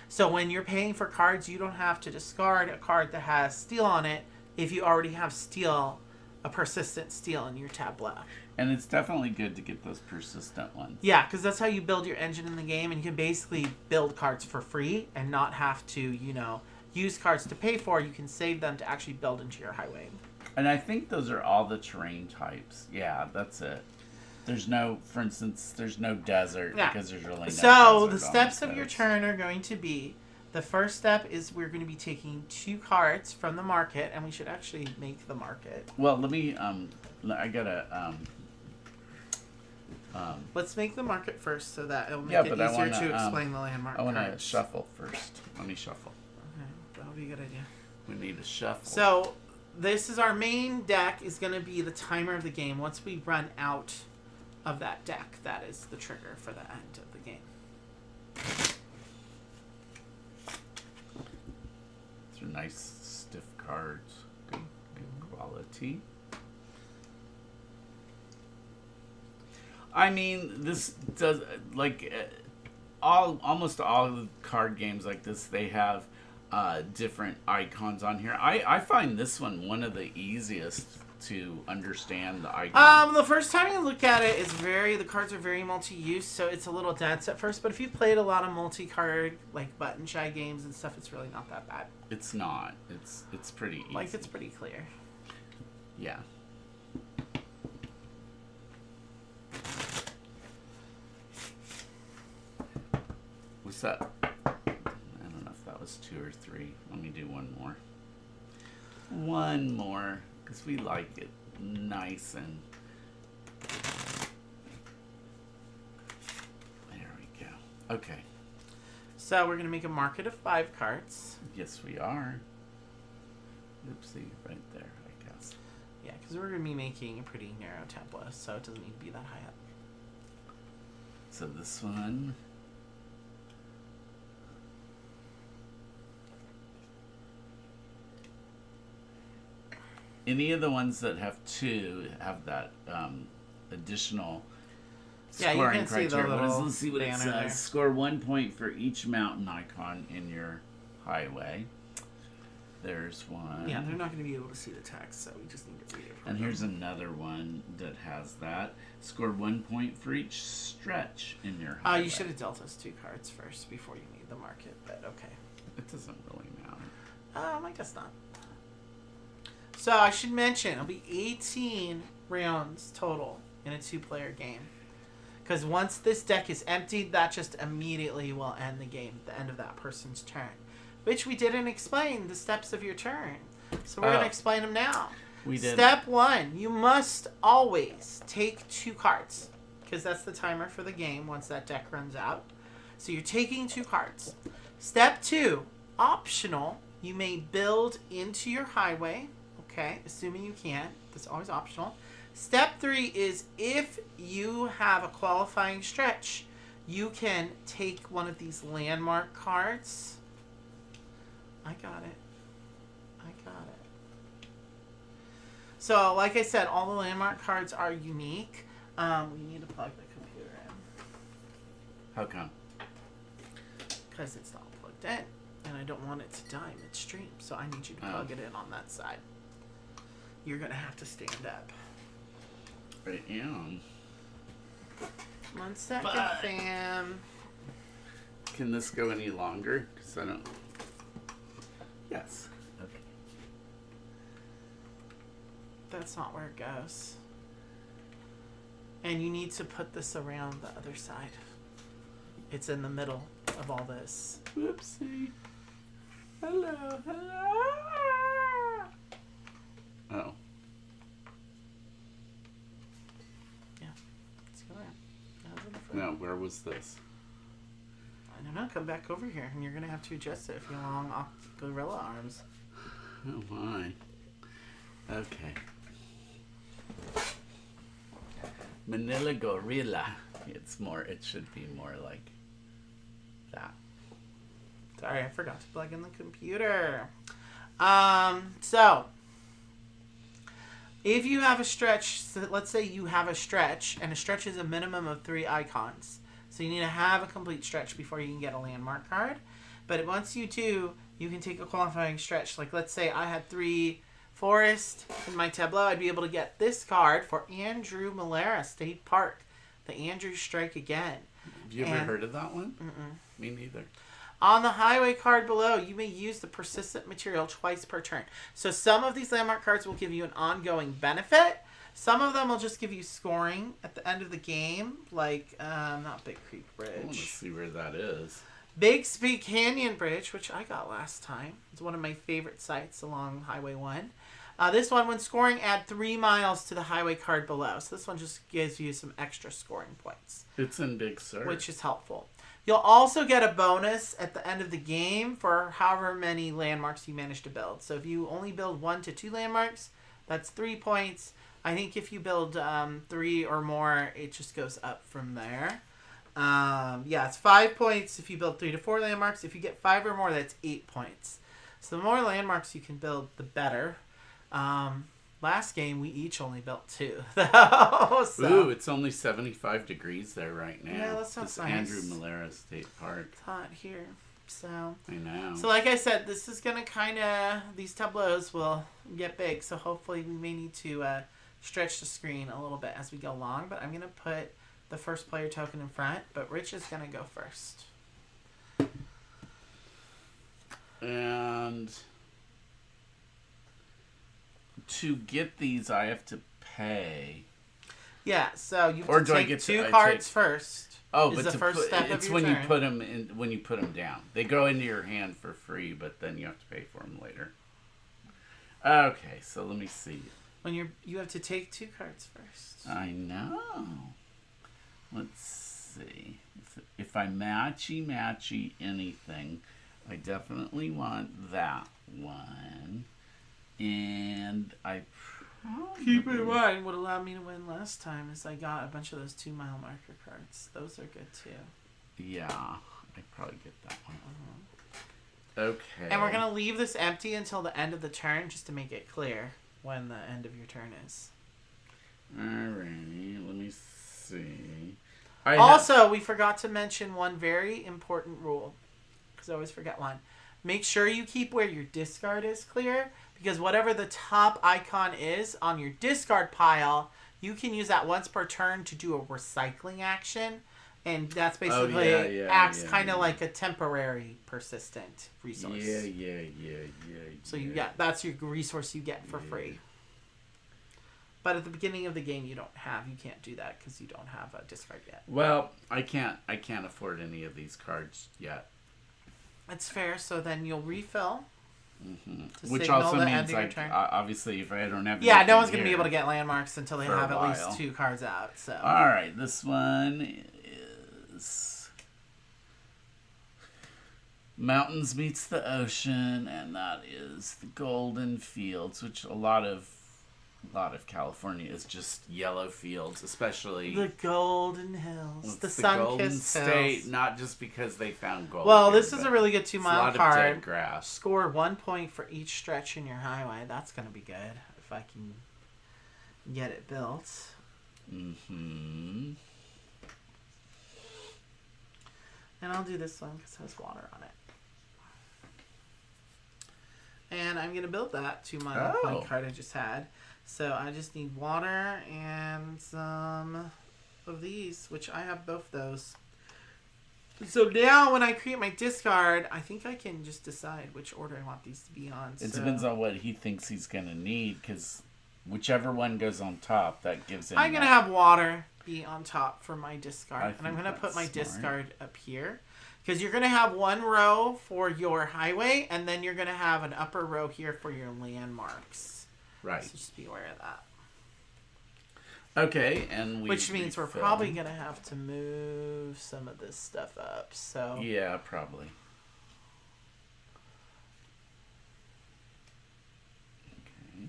So when you're paying for cards, you don't have to discard a card that has steel on it if you already have steel, a persistent steel in your tableau. And it's definitely good to get those persistent ones. Yeah, because that's how you build your engine in the game, and you can basically build cards for free and not have to, you know, use cards to pay for. You can save them to actually build into your highway. And I think those are all the terrain types. Yeah, that's it. There's no, for instance, there's no desert because there's really no desert. So the steps of your turn are going to be, the first step is we're going to be taking 2 cards from the market, and we should actually make the market. Well, let me, I gotta, let's make the market first so that it'll make it but I easier wanna, to explain the landmark I want to cards. shuffle first. Let me shuffle. Okay, that'll be a good idea. We need a shuffle. So this is our main deck, is going to be the timer of the game. Once we run out of that deck, that is the trigger for the end of the game. These are nice, stiff cards. Good quality. I mean, this does, like, almost all of the card games like this, they have different icons on here. I find this one of the easiest to understand the icon. The first time you look at it, the cards are very multi-use, so it's a little dense at first, but if you've played a lot of multi-card, like button shy games and stuff, it's really not that bad. It's not. It's pretty easy. Like, it's pretty clear. Yeah. What's that? I don't know if that was was 2 or 3. Let me do one more. One more, because we like it nice and... There we go. Okay. So we're going to make a market of 5 cards. Yes, we are. Oopsie, right there, I guess. Yeah, because we're going to be making a pretty narrow tableau, so it doesn't need to be that high up. So this one... Any of the ones that have 2 have that additional scoring criteria. Let's see what it says. There. Score 1 point for each mountain icon in your highway. There's one. Yeah, they're not going to be able to see the text, so we just need to read it. And here's another one that has that. Score 1 point for each stretch in your highway. You should have dealt us 2 cards first before you made the market, but okay. It doesn't really matter. I guess not. So I should mention, it'll be 18 rounds total in a 2-player game. Because once this deck is emptied, that just immediately will end the game, the end of that person's turn. Which we didn't explain the steps of your turn. So we're going to explain them now. We did. Step 1, you must always take 2 cards. Because that's the timer for the game once that deck runs out. So you're taking 2 cards. Step 2, optional, you may build into your highway. Okay, assuming you can. That's always optional. Step 3 is if you have a qualifying stretch, you can take one of these landmark cards. I got it. So, like I said, all the landmark cards are unique. We need to plug the computer in. How come? Because it's not plugged in. And I don't want it to die midstream. So I need you to plug it in on that side. You're going to have to stand up. I am. 1 second, But- fam. Can this go any longer? Because I don't... Yes. Okay. That's not where it goes. And you need to put this around the other side. It's in the middle of all this. Whoopsie. Hello. Oh. Yeah. Let's go there. That was in the front. No, where was this? I don't know. Come back over here, and you're going to have to adjust it if you want long gorilla arms. Oh my. Okay. Manila gorilla. It should be more like that. Sorry, I forgot to plug in the computer. So if you have a stretch, so let's say you have a stretch, and a stretch is a minimum of 3 icons. So you need to have a complete stretch before you can get a landmark card. But once you do, you can take a qualifying stretch. Like, let's say I had 3 forest in my tableau. I'd be able to get this card for Andrew Malera State Park. The Andrew Strike Again. Have you ever heard of that one? Mm-mm. Me neither. On the highway card below, you may use the persistent material twice per turn. So some of these landmark cards will give you an ongoing benefit. Some of them will just give you scoring at the end of the game, like, not Big Creek Bridge. I want to see where that is. Big Speed Canyon Bridge, which I got last time. It's one of my favorite sites along Highway 1. This one, when scoring, add 3 miles to the highway card below. So this one just gives you some extra scoring points. It's in Big Sur. Which is helpful. You'll also get a bonus at the end of the game for however many landmarks you manage to build. So if you only build 1 to 2 landmarks, that's 3 points. I think if you build 3 or more, it just goes up from there. Yeah, it's 5 points if you build 3 to 4 landmarks. If you get 5 or more, that's 8 points. So the more landmarks you can build, the better. Last game, we each only built 2. So. Ooh, it's only 75 degrees there right now. Yeah, that sounds nice. Andrew Malera State Park. It's hot here. So. I know. So like I said, this is going to kind of, these tableaus will get big. So hopefully we may need to stretch the screen a little bit as we go along. But I'm going to put the first player token in front. But Rich is going to go first. And to get these, I have to pay. Yeah, so you Or have do to I take get two to cards first. Oh, is but the to first put, step it's of your when turn. you put them in, when you put them down. They go into your hand for free, but then you have to pay for them later. Okay, so let me see. When you have to take two cards first. I know. Let's see. If I matchy anything, I definitely want that one. And I probably... Keep in mind, what allowed me to win last time is I got a bunch of those 2 mile marker cards. Those are good too. Yeah, I probably get that one. Okay. And we're going to leave this empty until the end of the turn just to make it clear when the end of your turn is. Alrighty, let me see. We forgot to mention one very important rule, because I always forget one. Make sure you keep where your discard is clear, because whatever the top icon is on your discard pile, you can use that once per turn to do a recycling action, and that's basically acts kind of like a temporary persistent resource. Yeah. So that's your resource you get for free. But at the beginning of the game, you can't do that because you don't have a discard yet. Well, I can't afford any of these cards yet. That's fair. So then you'll refill. Mm-hmm. Which also means, obviously, if I don't have... Yeah, no one's going to be able to get landmarks until they have at least 2 cards out. So. All right, this one is... Mountains meets the ocean, and that is the Golden Fields, which a lot of California is just yellow fields, especially the Golden Hills, the Golden Sun-Kissed State. Hills. Not just because they found gold. Well, this is a really good 2 mile card. A lot of dead grass. Score 1 point for each stretch in your highway. That's going to be good if I can get it built. Mm-hmm. And I'll do this one because it has water on it. And I'm going to build that 2 mile point card I just had. So I just need water and some of these, which I have both those. So now when I create my discard, I think I can just decide which order I want these to be on. It depends on what he thinks he's going to need, because whichever one goes on top, that gives him... I'm going to have water be on top for my discard. And I'm going to put my smart. discard up here. Because you're going to have one row for your highway, and then you're going to have an upper row here for your landmarks. Right. So just be aware of that. Okay, and which means we're probably going to have to move some of this stuff up. So yeah, probably. Okay.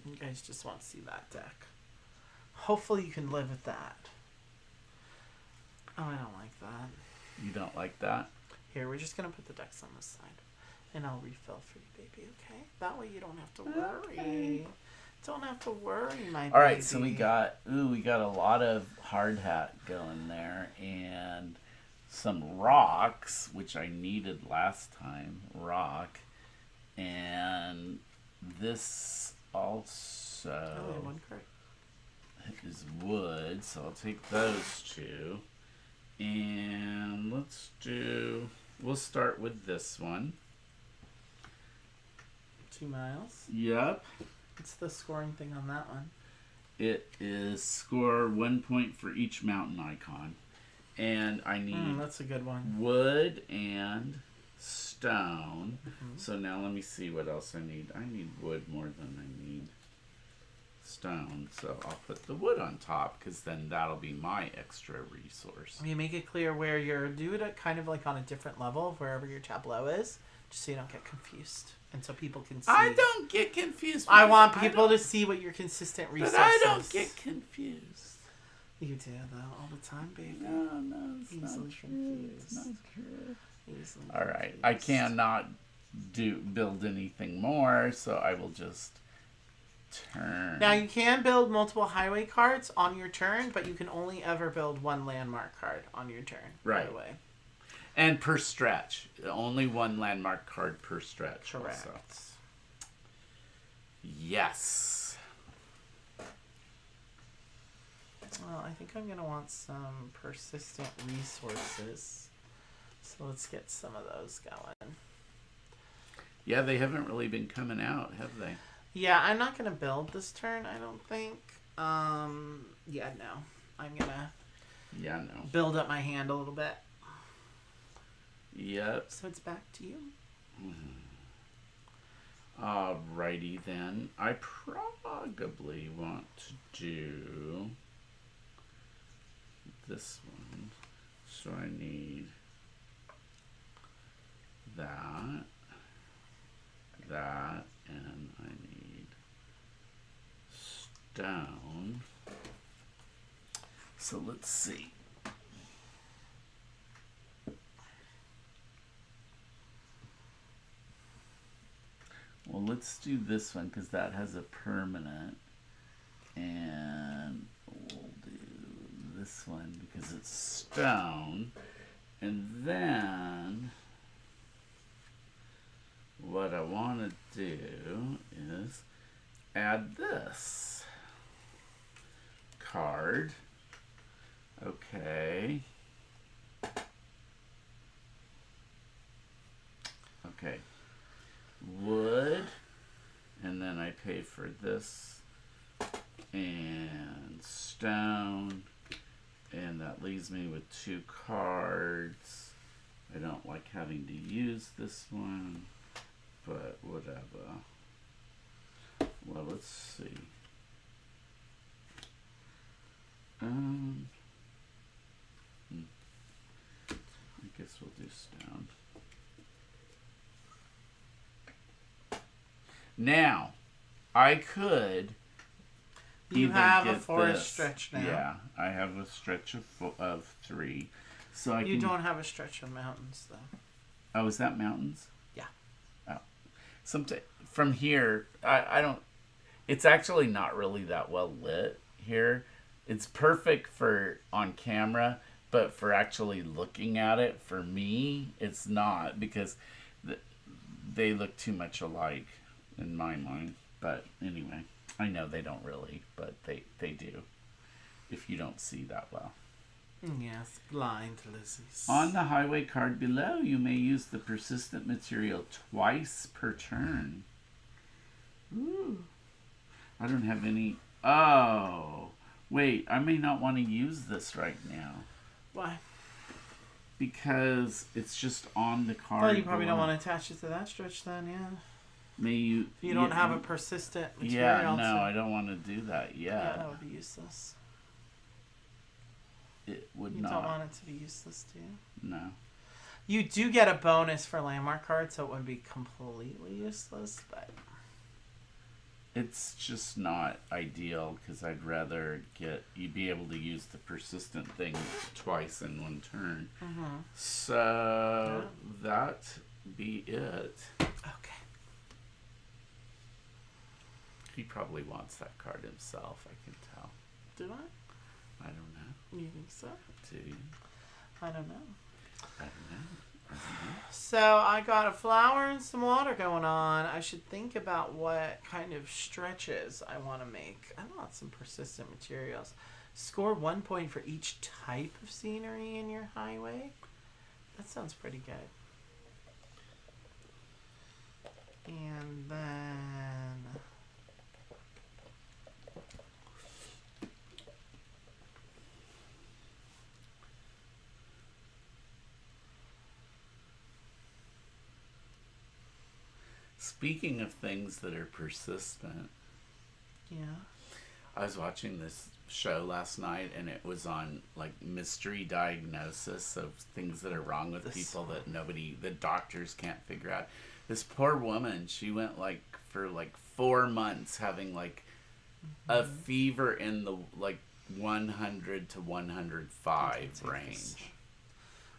You guys just want to see that deck. Hopefully you can live with that. Oh, I don't like that. You don't like that? Here, we're just going to put the decks on this side. And I'll refill for you, baby, okay? That way you don't have to worry. Okay. Don't have to worry, my baby. All right, so we got a lot of hard hat going there, and some rocks, which I needed last time, and this also is wood, so I'll take those 2, and we'll start with this one. 2 miles. Yep. What's the scoring thing on that one? It is score 1 point for each mountain icon. And I need that's a good one. Wood and stone. Mm-hmm. So now let me see what else I need. I need wood more than I need stone. So I'll put the wood on top, because then that'll be my extra resource. You make it clear where you're... Do it kind of like on a different level, wherever your tableau is, just so you don't get confused. And so people can see. I don't get confused. I want people to see what your consistent resource is. But I don't get confused. You do, though, all the time, baby. No, it's easily not true. Confused. It's not true. Easily all right. confused. I cannot build anything more, so I will just turn. Now, you can build multiple highway cards on your turn, but you can only ever build 1 landmark card on your turn. Right. By the way. And per stretch. Only 1 landmark card per stretch. Correct. Also. Yes. Well, I think I'm going to want some persistent resources. So let's get some of those going. Yeah, they haven't really been coming out, have they? Yeah, I'm not going to build this turn, I don't think. Yeah, no. I'm gonna Yeah, no. build up my hand a little bit. Yep. So it's back to you. Alrighty then. I probably want to do this one. So I need that, and I need stone. So let's see. Well, let's do this one because that has a permanent. And we'll do this one because it's stone. And then what I want to do is add this card. Okay. Okay. Wood, and then I pay for this and stone, and that leaves me with 2 cards. I don't like having to use this one, but whatever. Well, let's see. I guess we'll do stone. Now, I could. You have a forest stretch now. Yeah, I have a stretch of 3. So I You don't have a stretch of mountains, though. Oh, is that mountains? Yeah. Oh. From here, I don't. It's actually not really that well lit here. It's perfect for on camera, but for actually looking at it, for me, it's not because they look too much alike in my mind. But anyway, I know they don't really, but they do if you don't see that well. Yes, blind Lizzie's. On the highway card below, you may use the persistent material twice per turn. Ooh. I don't have any. Oh. Wait, I may not want to use this right now. Why? Because it's just on the card. Well, you probably don't want to attach it to that stretch then, yeah. May you... If you don't have a persistent material. Yeah, no, I don't want to do that yet. Yeah, that would be useless. It would You not. don't want it to be useless, do you? No. You do get a bonus for landmark cards, so it wouldn't be completely useless, but... It's just not ideal because I'd rather you be able to use the persistent thing twice in one turn. Mm-hmm. So that be it. Okay. He probably wants that card himself, I can tell. Do I? I don't know. You think so? Do you? I don't know. I don't know. So I got a flower and some water going on. I should think about what kind of stretches I want to make. I want some persistent materials. Score 1 point for each type of scenery in your highway. That sounds pretty good. And then... Speaking of things that are persistent, Yeah. I was watching this show last night and it was on like mystery diagnosis of things that are wrong with people that the doctors can't figure out. This poor woman, she went for 4 months having a fever in the 100 to 105 range.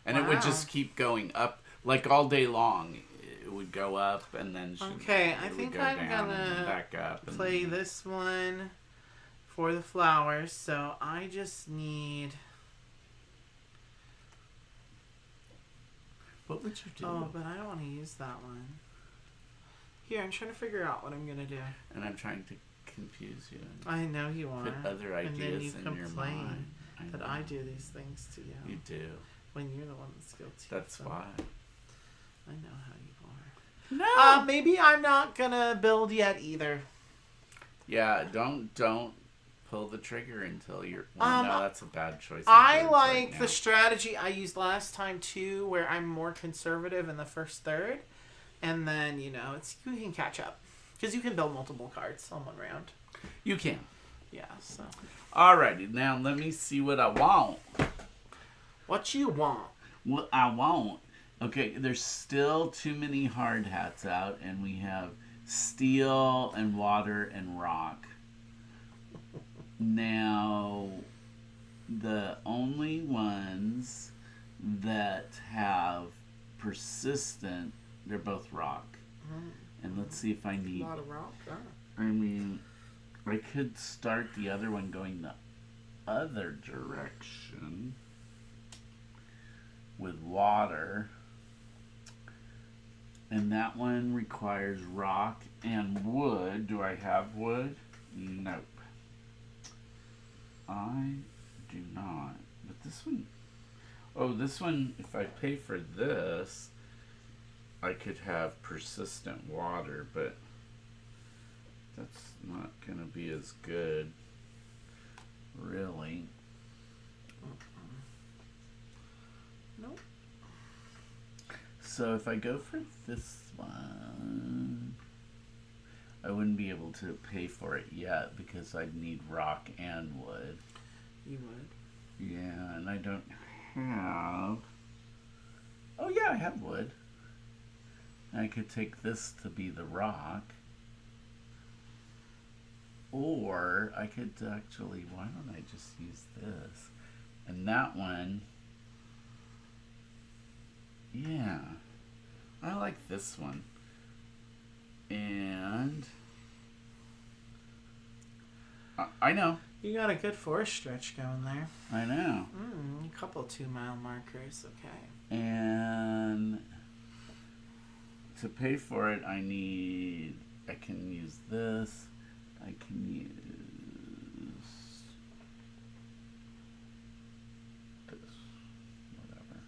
And it would just keep going up all day long. It would go up and then I think I'm gonna back up play this one for the flowers. So I just need. What would you do? Oh, but I don't want to use that one. Here, I'm trying to figure out what I'm gonna do. And I'm trying to confuse you. I know you are. Put other ideas and then you in your complain mind. that I do these things to you. You do. When you're the one that's guilty. That's why. I know how you are. No. Maybe I'm not gonna build yet either. Yeah, don't pull the trigger until you're... Well, no, that's a bad choice. I like the strategy I used last time, too, where I'm more conservative in the first third. And then, you can catch up. Because you can build multiple cards on one round. You can. Yeah, so... Alrighty, now let me see what I want. What you want? What I want. Okay, there's still too many hard hats out, and we have steel and water and rock. Now, the only ones that have persistent, they're both rock. And let's see if I need... A lot of rock, huh? I mean, I could start the other one going the other direction with water. And that one requires rock and wood. Do I have wood? Nope. I do not. But this one... Oh, this one, if I pay for this, I could have persistent water, but that's not going to be as good, really. Nope. So if I go for this one, I wouldn't be able to pay for it yet because I'd need rock and wood. You would? Yeah, and I don't have... Oh yeah, I have wood. I could take this to be the rock. Or I could actually... Why don't I just use this? And that one... Yeah. I like this one. And... I know. You got a good forest stretch going there. I know. A couple 2-mile markers, okay. And... To pay for it, I can use this. I can use this. Whatever.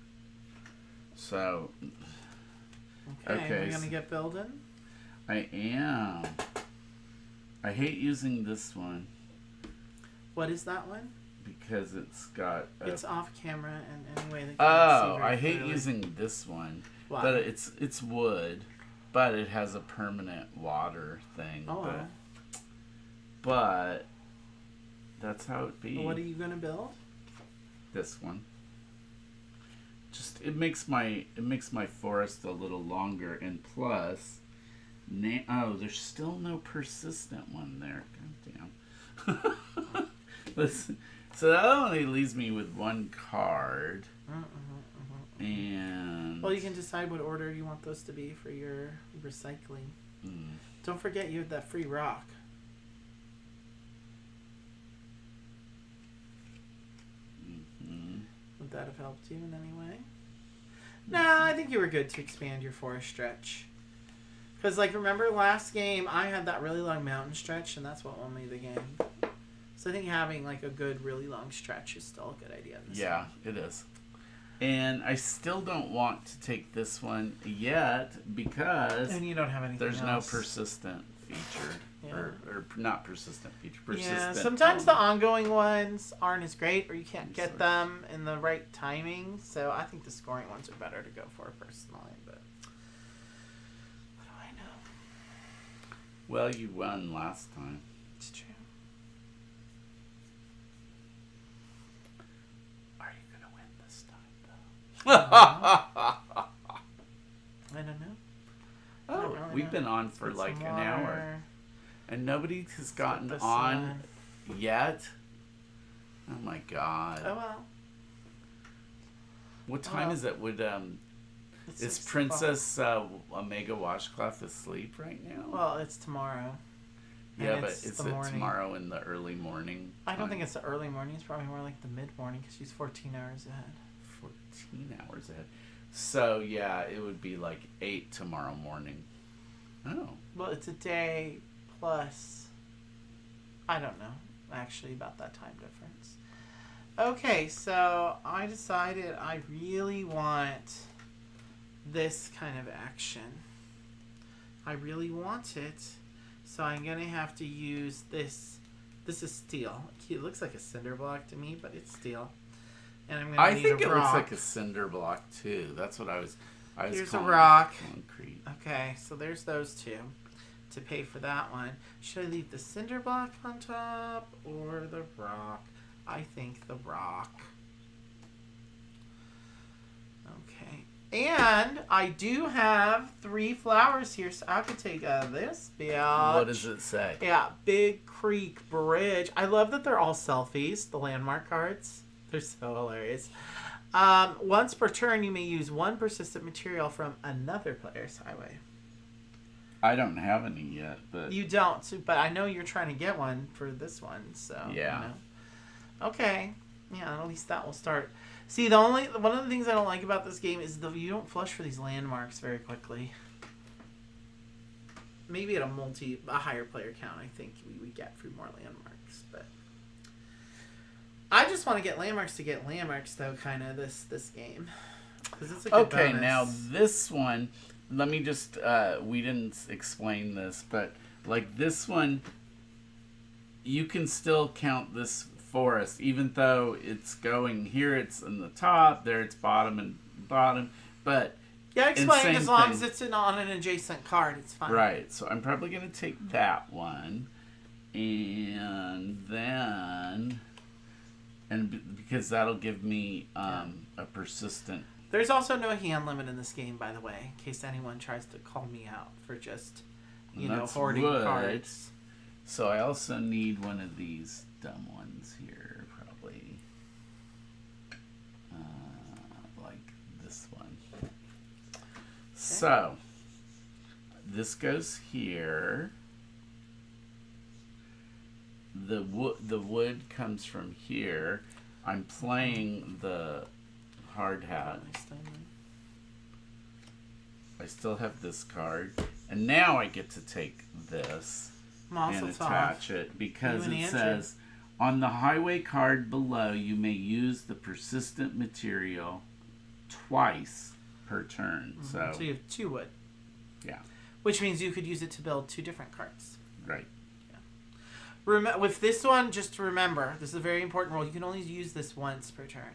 So, okay. We're going to get building? I am. I hate using this one. What is that one? Because it's got... It's off camera and anyway. I hate using this one. Why? But it's wood, but it has a permanent water thing. Oh. But that's how it be. Well, what are you gonna build? This one. Just it makes my forest a little longer, and plus, there's still no persistent one there. God damn. Listen, so that only leaves me with one card. And well, you can decide what order you want those to be for your recycling. Don't forget you have that free rock. Would that have helped you in any way? No, I think you were good to expand your forest stretch. Because, remember last game, I had that really long mountain stretch, and that's what won me the game. So I think having, a good, really long stretch is still a good idea. Yeah, it is. And I still don't want to take this one yet because... And you don't have anything there's else. No persistent feature. Yeah. Or not persistent feature. Persistent. Yeah, sometimes the ongoing ones aren't as great, or you can't get them in the right timing. So I think the scoring ones are better to go for personally. But what do I know? Well, you won last time. It's true. Are you going to win this time, though? I don't know. Oh, we've been on for an hour. And nobody has gotten on yet. Oh my god. Oh well. What time is it? Is Princess Omega Washcloth asleep right now? Well, it's tomorrow. Yeah, but is it tomorrow in the early morning? I don't think it's the early morning. It's probably more like the mid morning because she's 14 hours ahead. 14 hours ahead. So yeah, it would be 8 tomorrow morning. Oh. Well, it's a day plus, I don't know, actually, about that time difference. Okay, so I decided I really want this kind of action. I really want it, so I'm going to have to use this This is steel. It looks like a cinder block to me, but it's steel. And I'm I gonna need think a it rock. looks like a cinder block too. That's what I was Here's a calling rock. concrete. Okay, so there's those two to pay for that one. Should I leave the cinder block on top or the rock? I think the rock. Okay. And I do have 3 flowers here, so I could take this bitch. What does it say? Yeah, Big Creek Bridge. I love that they're all selfies, the landmark cards. They're so hilarious. Once per turn, you may use 1 persistent material from another player's highway. I don't have any yet, but You don't, but I know you're trying to get one for this one, so yeah. You know. Okay, yeah, at least that will start. See, one of the things I don't like about this game is you don't flush for these landmarks very quickly. Maybe at a higher player count, I think we would get through more landmarks, but I just want to get landmarks to get landmarks, though. Kind of this game, because it's a good bonus. Now this one. Let me just, we didn't explain this, but like this one, you can still count this forest, even though it's going here, it's in the top, there it's bottom and bottom, but... Yeah, explain, as long as it's on an adjacent card, it's fine. Right, so I'm probably going to take that one, and then, because that'll give me a persistent... There's also no hand limit in this game, by the way, in case anyone tries to call me out for just, hoarding cards. So I also need one of these dumb ones here, probably. Like this one. Okay. So, this goes here. The wood comes from here. I'm playing the hard hat. I still have this card, and now I get to take this and attach it because it says on the highway card below you may use the persistent material twice per turn. So you have 2 wood. Yeah. Which means you could use it to build 2 different cards. Right. Yeah. With this one, just remember, this is a very important rule. You can only use this once per turn.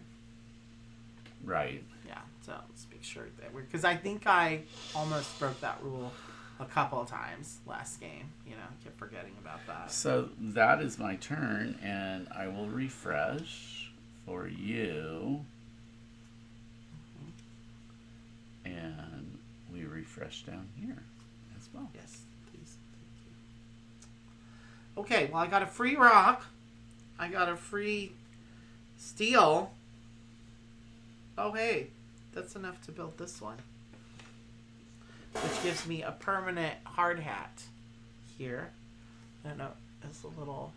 Right. Yeah, so let's make sure that because I think I almost broke that rule a couple of times last game. I kept forgetting about that. So that is my turn, and I will refresh for you. And we refresh down here as well. Yes, please. Thank you. Okay, well, I got a free rock. I got a free steel. Oh, hey, that's enough to build this one. Which gives me a permanent hard hat here. I don't know, it's a little...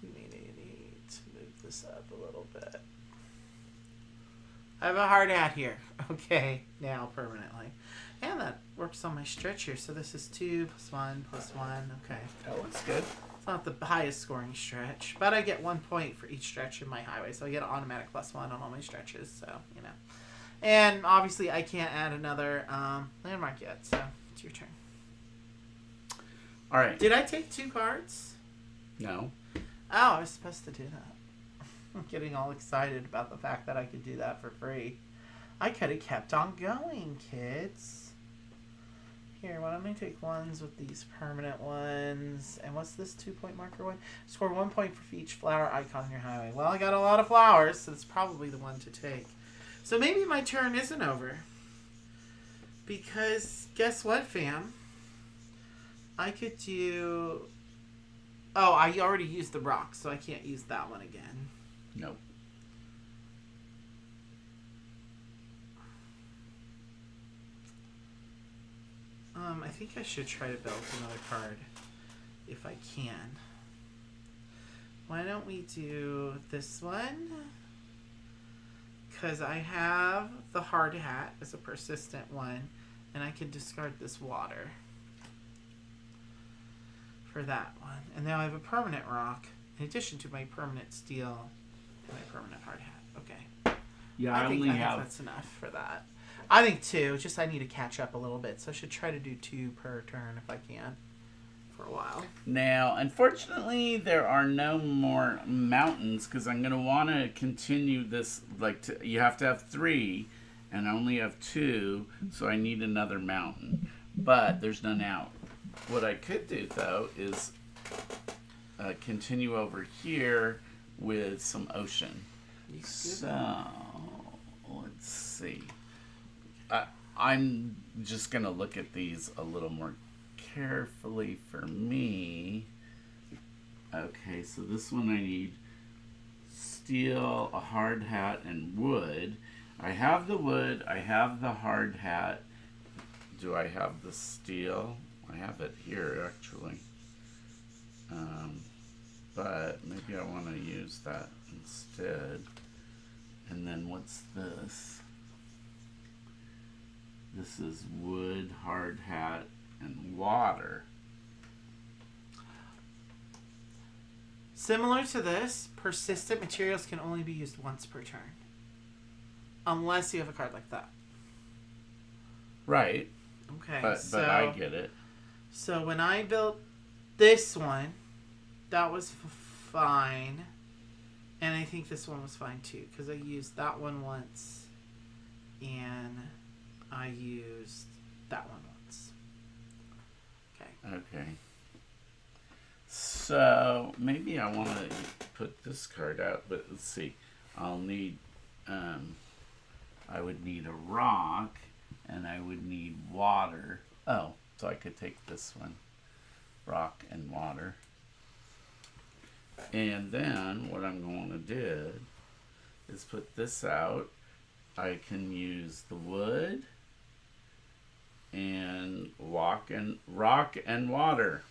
We may need to move this up a little bit. I have a hard hat here. Okay, now permanently. And that works on my stretch here. So this is 2 + 1 + 1. Okay. That looks good. It's not the highest scoring stretch, but I get 1 point for each stretch in my highway, so I get an automatic +1 on all my stretches, so, And obviously I can't add another landmark yet, so it's your turn. All right. Did I take 2 cards? No. Oh, I was supposed to do that. I'm getting all excited about the fact that I could do that for free. I could have kept on going, kids. Here, why don't I take ones with these permanent ones? And what's this 2-point marker one? Score 1 point for each flower icon on your highway. Well, I got a lot of flowers, so it's probably the one to take. So maybe my turn isn't over. Because guess what, fam? I could do... Oh, I already used the rock, so I can't use that one again. Nope. I think I should try to build another card if I can. Why don't we do this one? Because I have the hard hat as a persistent one, and I can discard this water for that one. And now I have a permanent rock in addition to my permanent steel and my permanent hard hat. Okay. Yeah, I think that's enough for that. I think 2. Just I need to catch up a little bit, so I should try to do 2 per turn if I can for a while. Now, unfortunately, there are no more mountains because I'm going to want to continue this. You have to have 3, and I only have 2, so I need another mountain. But there's none out. What I could do, though, is continue over here with some ocean. So, let's see. I'm just going to look at these a little more carefully for me. Okay, so this one I need steel, a hard hat, and wood. I have the wood, I have the hard hat. Do I have the steel? I have it here, actually. But maybe I want to use that instead. And then what's this? This is wood, hard hat, and water. Similar to this, persistent materials can only be used once per turn. Unless you have a card like that. Right. Okay, but I get it. So when I built this one, that was fine. And I think this one was fine too, because I used that one once. And I used that one once. Okay. So maybe I want to put this card out, but let's see. I'll need, I would need a rock, and I would need water. Oh, so I could take this one, rock and water. And then what I'm going to do is put this out. I can use the wood and rock and water.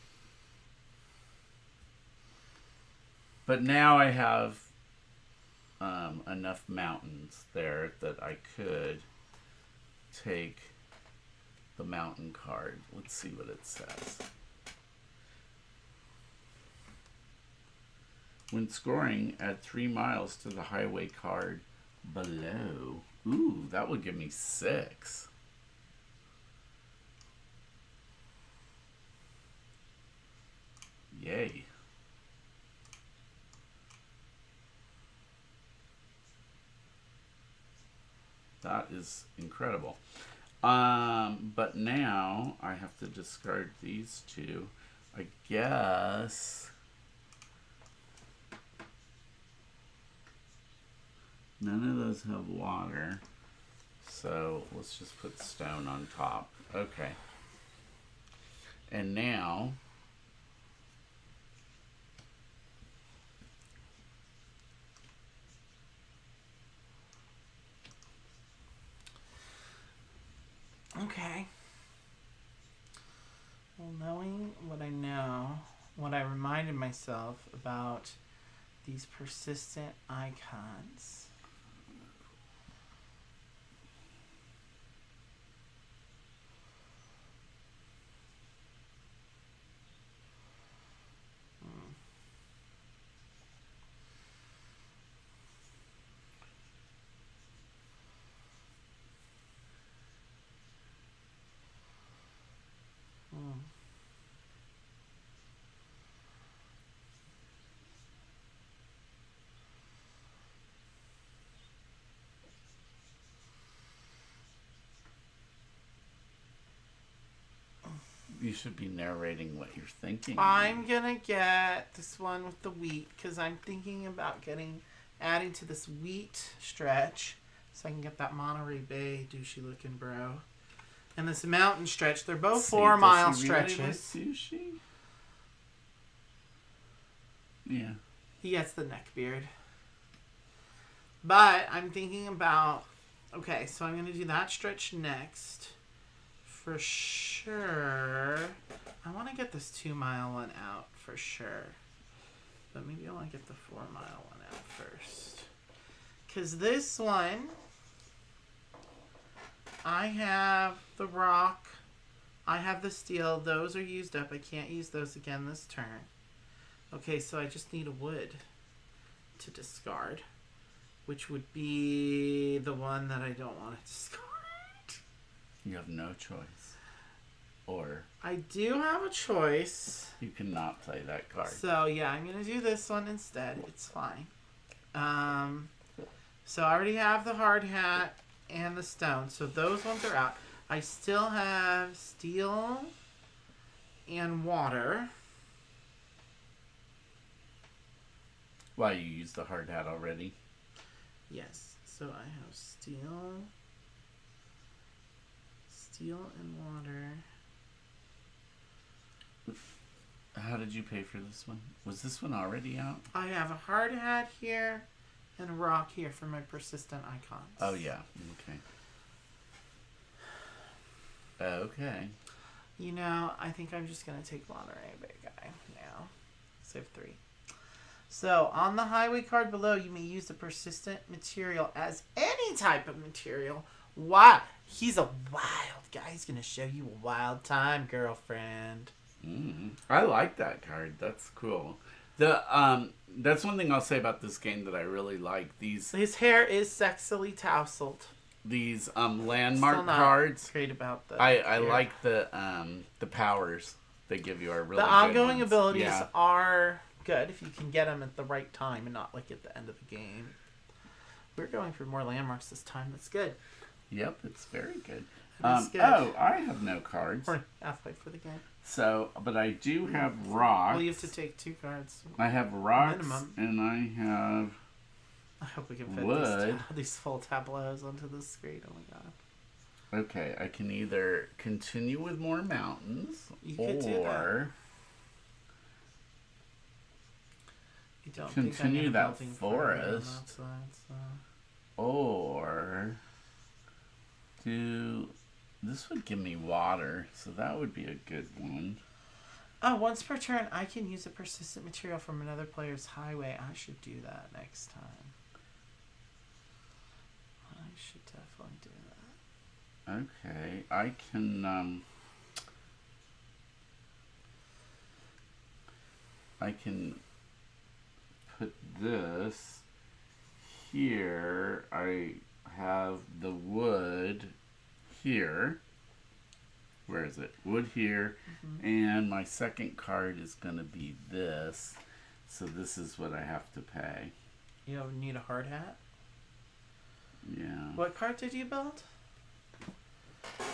But now I have enough mountains there that I could take the mountain card. Let's see what it says. When scoring, add 3 miles to the highway card below. Ooh, that would give me 6. Yay. That is incredible. But now I have to discard these 2. I guess none of those have water. So let's just put stone on top. Okay. And now okay. Well, knowing what I know, what I reminded myself about these persistent icons. you should be narrating what you're thinking. I'm gonna get this one with the wheat because I'm thinking about adding to this wheat stretch so I can get that Monterey Bay douchey looking bro. And this mountain stretch, they're both 4-mile stretches. Really like sushi? Yeah. He gets the neck beard. But I'm thinking about, okay, so I'm gonna do that stretch next. For sure. I want to get this 2-mile one out for sure. But maybe I want to get the 4-mile one out first. Because this one, I have the rock. I have the steel. Those are used up. I can't use those again this turn. Okay, so I just need a wood to discard. Which would be the one that I don't want to discard. You have no choice. Or I do have a choice. You cannot play that card. So, yeah, I'm going to do this one instead. It's fine. So I already have the hard hat and the stone. So those ones are out. I still have steel and water. Why, you used the hard hat already? Yes. So I have steel and water. How did you pay for this one? Was this one already out? I have a hard hat here and a rock here for my persistent icons. Oh, yeah. Okay. Okay. You know, I think I'm just going to take Monterey Bay Guy now. Save 3. So, on the highway card below, you may use the persistent material as any type of material. Wow. He's a wild guy. He's going to show you a wild time, girlfriend. I like that card. That's cool. That's one thing I'll say about this game that I really like. His hair is sexily tousled. These landmark cards. Great about that. I like the powers they give you are really the good ongoing ones. abilities are good if you can get them at the right time and not like at the end of the game. We're going for more landmarks this time. That's good. Yep, it's very good. Good. Oh, I have no cards. We're halfway for the game. So, but I do have rocks. Well, you have to take 2 cards. I have rocks, Minimum. and I have I hope we can fit wood. these full tableaus onto the screen. Oh my god. Okay, I can either continue with more mountains, You could do that. or You don't continue think that forest, outside, so. or do... This would give me water, so that would be a good one. Oh, once per turn, I can use a persistent material from another player's highway. I should do that next time. I should definitely do that. Okay, I can put this here. I have the wood here. Where is it? Wood here. And my second card is going to be this. So this is what I have to pay. You need a hard hat? Yeah. What card did you build?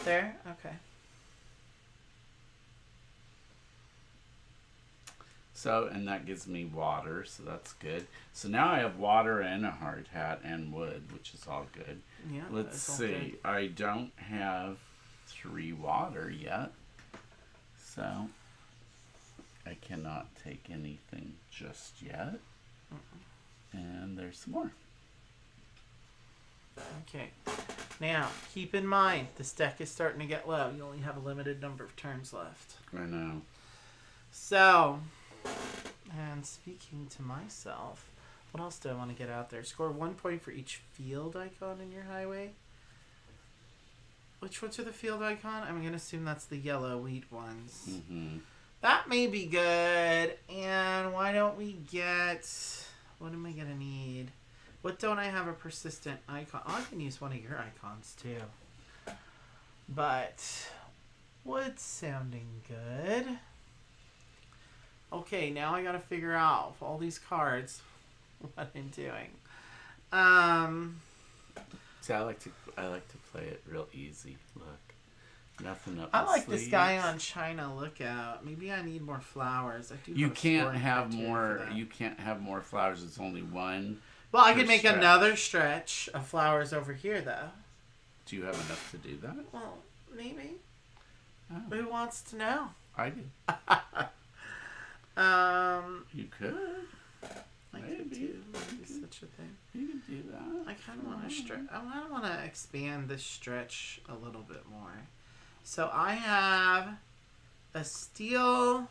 There? Okay. So, and that gives me water, so that's good. So now I have water and a hard hat and wood, which is all good. Yeah. Let's see. Good. I don't have 3 water yet. So I cannot take anything just yet. And there's some more. Okay. Now, keep in mind, this deck is starting to get low. You only have a limited number of turns left. I know. So, and speaking to myself, what else do I want to get out there? Score 1 point for each field icon in your highway. Which ones are the field icon? I'm going to assume that's the yellow wheat ones. Mm-hmm. That may be good. And why don't we get... What am I going to need? What don't I have a persistent icon? Oh, I can use one of your icons too. But wood's sounding good. Okay, now I got to figure out all these cards what I'm doing. See, I like to play it real easy. Look, nothing up. I my like this sleeves. guy on China Lookout. Maybe I need more flowers. I do. You have a can't scoring have criteria more. for that. You can't have more flowers. It's only one. Well, I per could make stretch. another stretch of flowers over here, though. Do you have enough to do that? Well, maybe. Oh, Who wants to know? I do. You could. I could Maybe. do maybe such a thing. You can do that. I kind of want to stretch. I want to expand this stretch a little bit more. So I have a steel.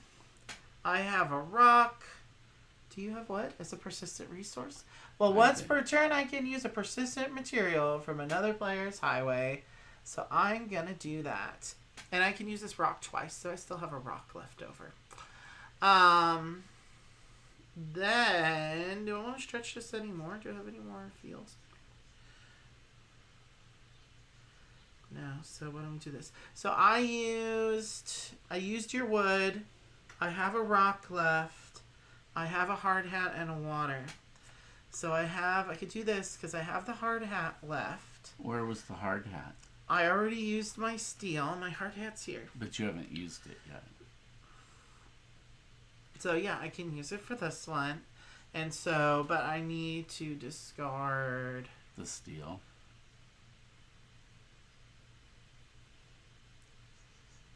I have a rock. Do you have what as a persistent resource? Well, once per turn, I can use a persistent material from another player's highway. So I'm going to do that. And I can use this rock twice, so I still have a rock left over. Then, do I want to stretch this anymore? Do I have any more fields? No, so why don't we do this? So I I used your wood. I have a rock left. I have a hard hat and a water. So I could do this because I have the hard hat left. Where was the hard hat? I already used my steel. My hard hat's here. But you haven't used it yet. So yeah, I can use it for this one. And so, but I need to discard the steel.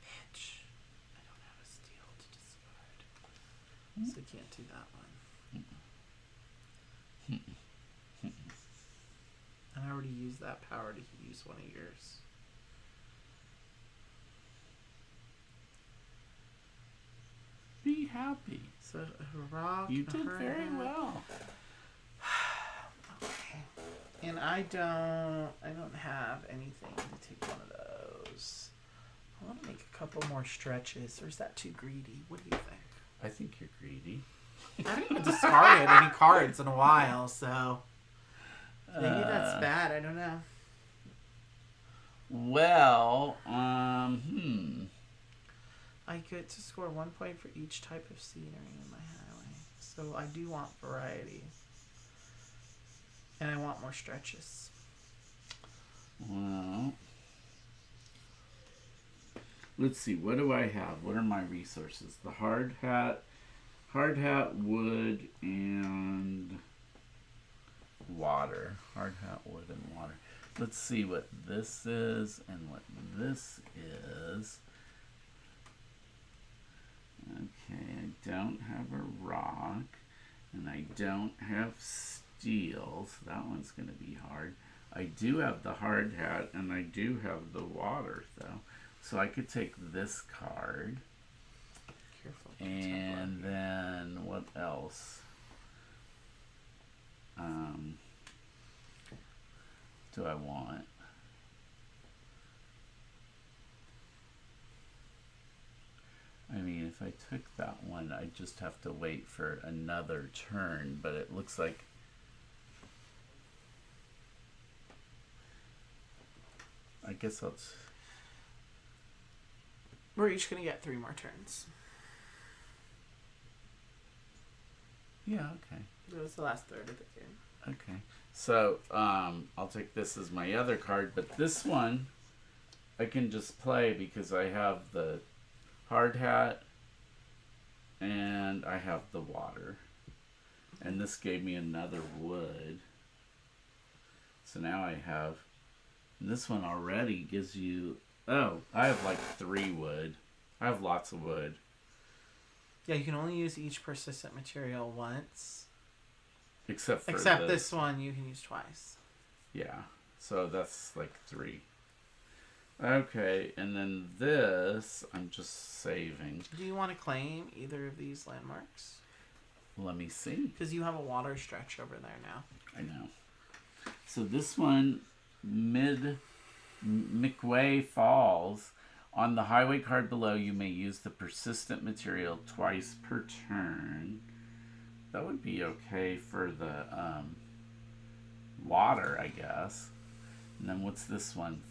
Bitch. I don't have a steel to discard. So I can't do that one. And I already used that power to use one of yours. Be happy. So a rock. You did very well. Okay. And I don't have anything to take one of those. I want to make a couple more stretches. Or is that too greedy? What do you think? I think you're greedy. I haven't even discarded any cards in a while, so maybe that's bad. I don't know. Well, I get to score 1 point for each type of scenery in my highway. So I do want variety. And I want more stretches. Well, let's see. What do I have? What are my resources? The hard hat, wood, and water. Hard hat, wood, and water. Let's see what this is and what this is. Okay, I don't have a rock, and I don't have steel, so that one's going to be hard. I do have the hard hat, and I do have the water, though. So I could take this card. Careful. And then what else? Do I want? I mean, if I took that one, I just have to wait for another turn, but it looks like I guess we're each going to get 3 more turns. Yeah, okay. That was the last third of the game. Okay. So, I'll take this as my other card, but this one I can just play because I have the hard hat and I have the water. And this gave me another wood. So now I have, and this one already gives you, oh, I have like 3 wood. I have lots of wood. Yeah, you can only use each persistent material once. Except this one you can use twice. Yeah, so that's like 3. Okay, and then this, I'm just saving. Do you want to claim either of these landmarks? Let me see. Because you have a water stretch over there now. I know. So this one, McWay Falls. On the highway card below, you may use the persistent material twice per turn. That would be okay for the water, I guess. And then what's this one?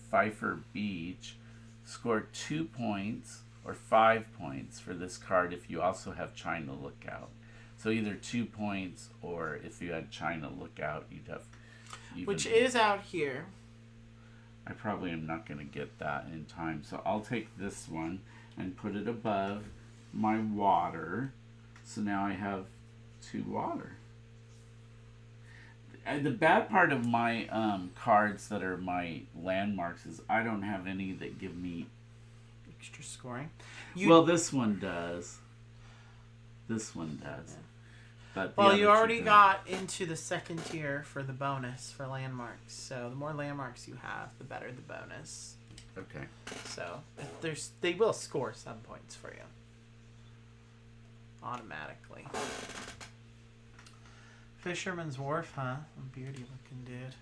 Pfeiffer Beach. Score 2 points or 5 points for this card if you also have China Lookout. So either 2 points, or if you had China Lookout, you'd have even, which is out here. I probably am not going to get that in time. So I'll take this one and put it above my water. So now I have 2 water. The bad part of my cards that are my landmarks is I don't have any that give me extra scoring. Well, this one does. This one does. Yeah. But well, you already got into the second tier for the bonus for landmarks. So the more landmarks you have, the better the bonus. Okay. So they will score some points for you automatically. Fisherman's Wharf, huh? A beardy looking dude.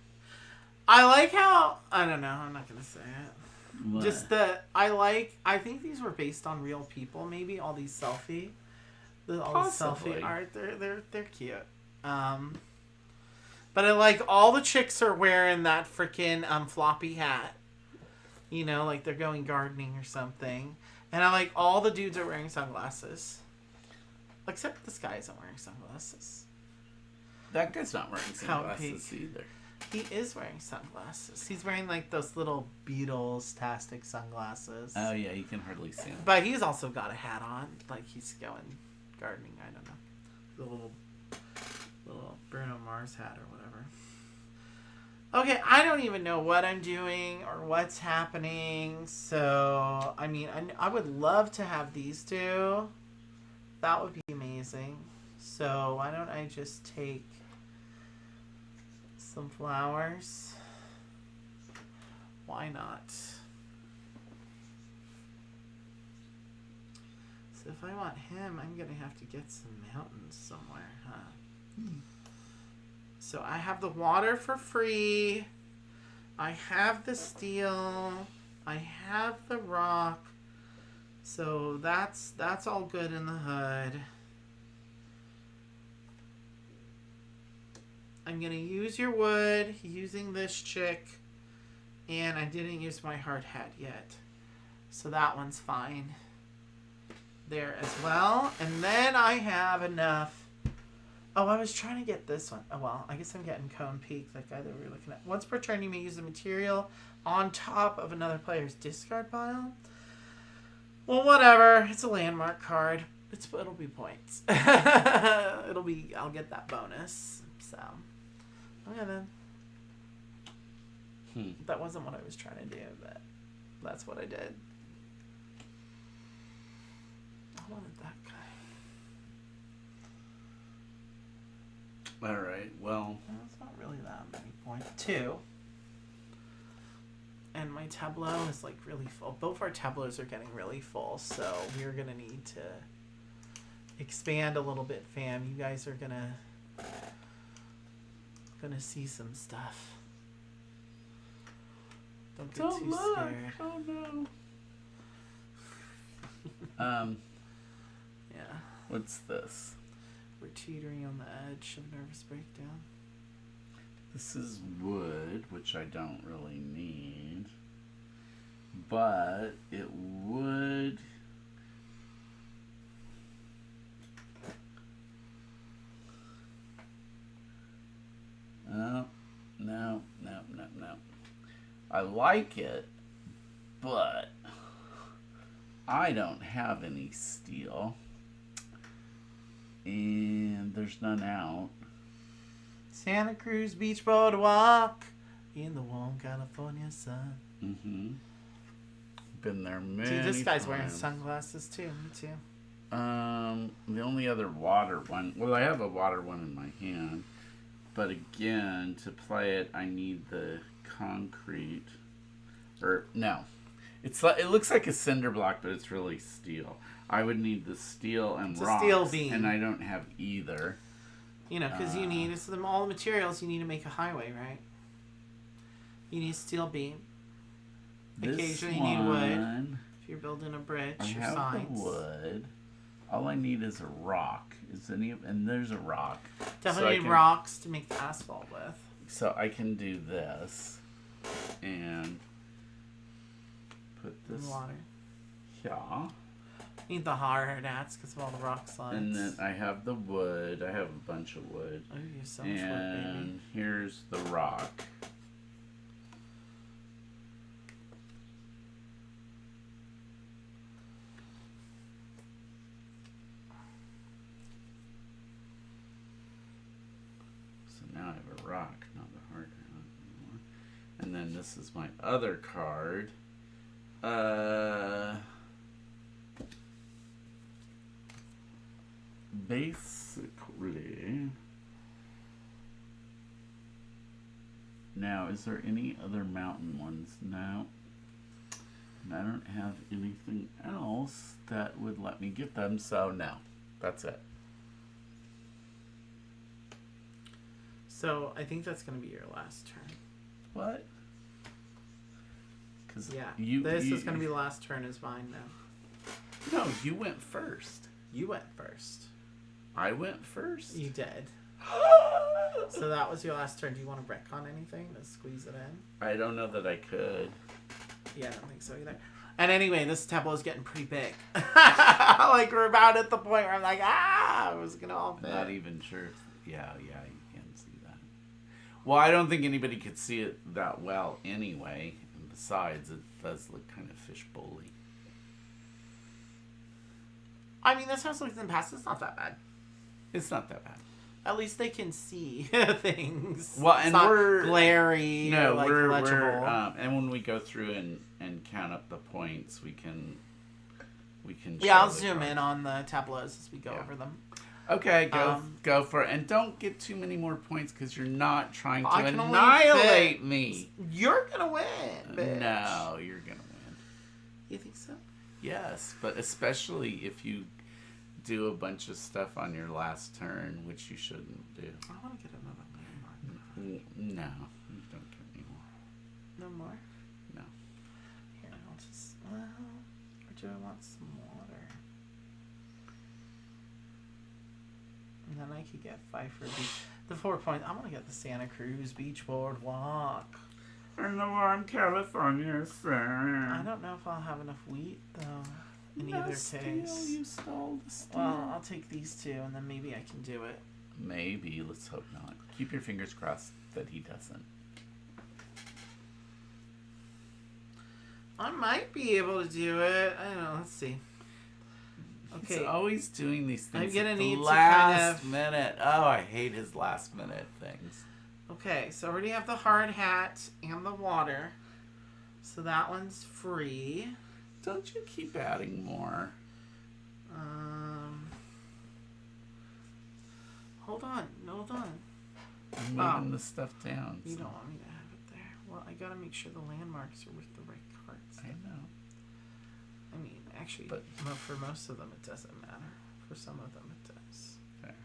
I like how, I don't know, I'm not gonna say it. What? Just I think these were based on real people. Maybe all these selfie art. They're cute. But I like all the chicks are wearing that freaking floppy hat. You know, like they're going gardening or something. And I like all the dudes are wearing sunglasses. Except this guy isn't wearing sunglasses. That guy's not wearing sunglasses either. He is wearing sunglasses. He's wearing like those little Beatles-tastic sunglasses. Oh yeah, you can hardly see him. But he's also got a hat on, like he's going gardening. I don't know, the little Bruno Mars hat or whatever. Okay, I don't even know what I'm doing or what's happening. So I mean, I would love to have these two. That would be amazing. So why don't I just take some flowers? Why not? So if I want him, I'm gonna have to get some mountains somewhere, huh? So I have the water for free. I have the steel. I have the rock. So that's all good in the hood. I'm going to use your wood using this chick. And I didn't use my hard hat yet. So that one's fine. There as well. And then I have enough. Oh, I was trying to get this one. Oh, well, I guess I'm getting Cone Peak, that guy that we were looking at. Once per turn, you may use the material on top of another player's discard pile. Well, whatever. It's a landmark card. It'll be points. I'll get that bonus. So, okay then. That wasn't what I was trying to do, but that's what I did. I wanted that guy. All right. Well, it's not really that many points. 2. And my tableau is like really full. Both our tableaus are getting really full, so we're gonna need to expand a little bit, fam. You guys are gonna see some stuff. Don't get too scared. Oh no. Yeah. What's this? We're teetering on the edge of nervous breakdown. This is wood, which I don't really need, but it would. No. I like it, but I don't have any steel, and there's none out. Santa Cruz Beach Boardwalk in the warm California sun. Been there many Dude, this guy's times. wearing sunglasses too. Me too. The only other water one. Well, I have a water one in my hand, but again, to play it, I need the concrete. Or no, it looks like a cinder block, but it's really steel. I would need the steel and rocks, steel beam, and I don't have either. You know, because you need all the materials you need to make a highway, right? You need steel beam. Occasionally you need wood. If you're building a bridge I or have signs. the wood. All I need is a rock. And there's a rock. Definitely need rocks to make the asphalt with. So I can do this and put this water. Yeah. Need the hard hats because of all the rock slides. And then I have the wood. I have a bunch of wood. Oh, you have so much wood, baby. And here's the rock. So now I have a rock, not the hard hat anymore. And then this is my other card. Basically, now is there any other mountain ones? No, and I don't have anything else that would let me get them, so no, that's it. So I think that's going to be your last turn. What? Because this is going to be the last turn is mine now. No, you went first. You went first. I went first? You did. So that was your last turn. Do you want to retcon anything to squeeze it in? I don't know that I could. Yeah, I don't think so either. And anyway, this tableau is getting pretty big. Like, we're about at the point where I'm like, I was going to all fit. Not even sure. Yeah, you can see that. Well, I don't think anybody could see it that well anyway. And besides, it does look kind of fishbowl-y. I mean, this house looks in the past. It's not that bad. It's not that bad. At least they can see things. Well, it's and not we're glary. No, or like we're legible. and when we go through and count up the points, we can. Yeah, I'll show the zoom cards. in on the tableaus as we go over them. Okay, go for it, and don't get too many more points because you're not trying to I can only annihilate fit- me. You're gonna win, bitch. No, you're gonna win. You think so? Yes, but especially if you do a bunch of stuff on your last turn, which you shouldn't do. I want to get another landmark. No, you don't get any more. No more? No. Here, I'll just... Well, or do I want some water? And then I could get 5 for beach. The 4 points. I'm going to get the Santa Cruz Beach Boardwalk. In the warm California sun. I don't know if I'll have enough wheat, though, in either case. You stole the steal. Well, I'll take these two, and then maybe I can do it. Maybe. Let's hope not. Keep your fingers crossed that he doesn't. I might be able to do it. I don't know. Let's see. Okay. He's always doing these things I'm gonna at the need to last kind of- minute. Oh, I hate his last minute things. Okay, so I already have the hard hat and the water. So that one's free. Don't you keep adding more? Hold on. Hold on. I'm moving the stuff down. You so- don't want me to have it there. Well, I gotta make sure the landmarks are with the right cards. I know. I mean, actually, But- for most of them it doesn't matter. For some of them it does. There.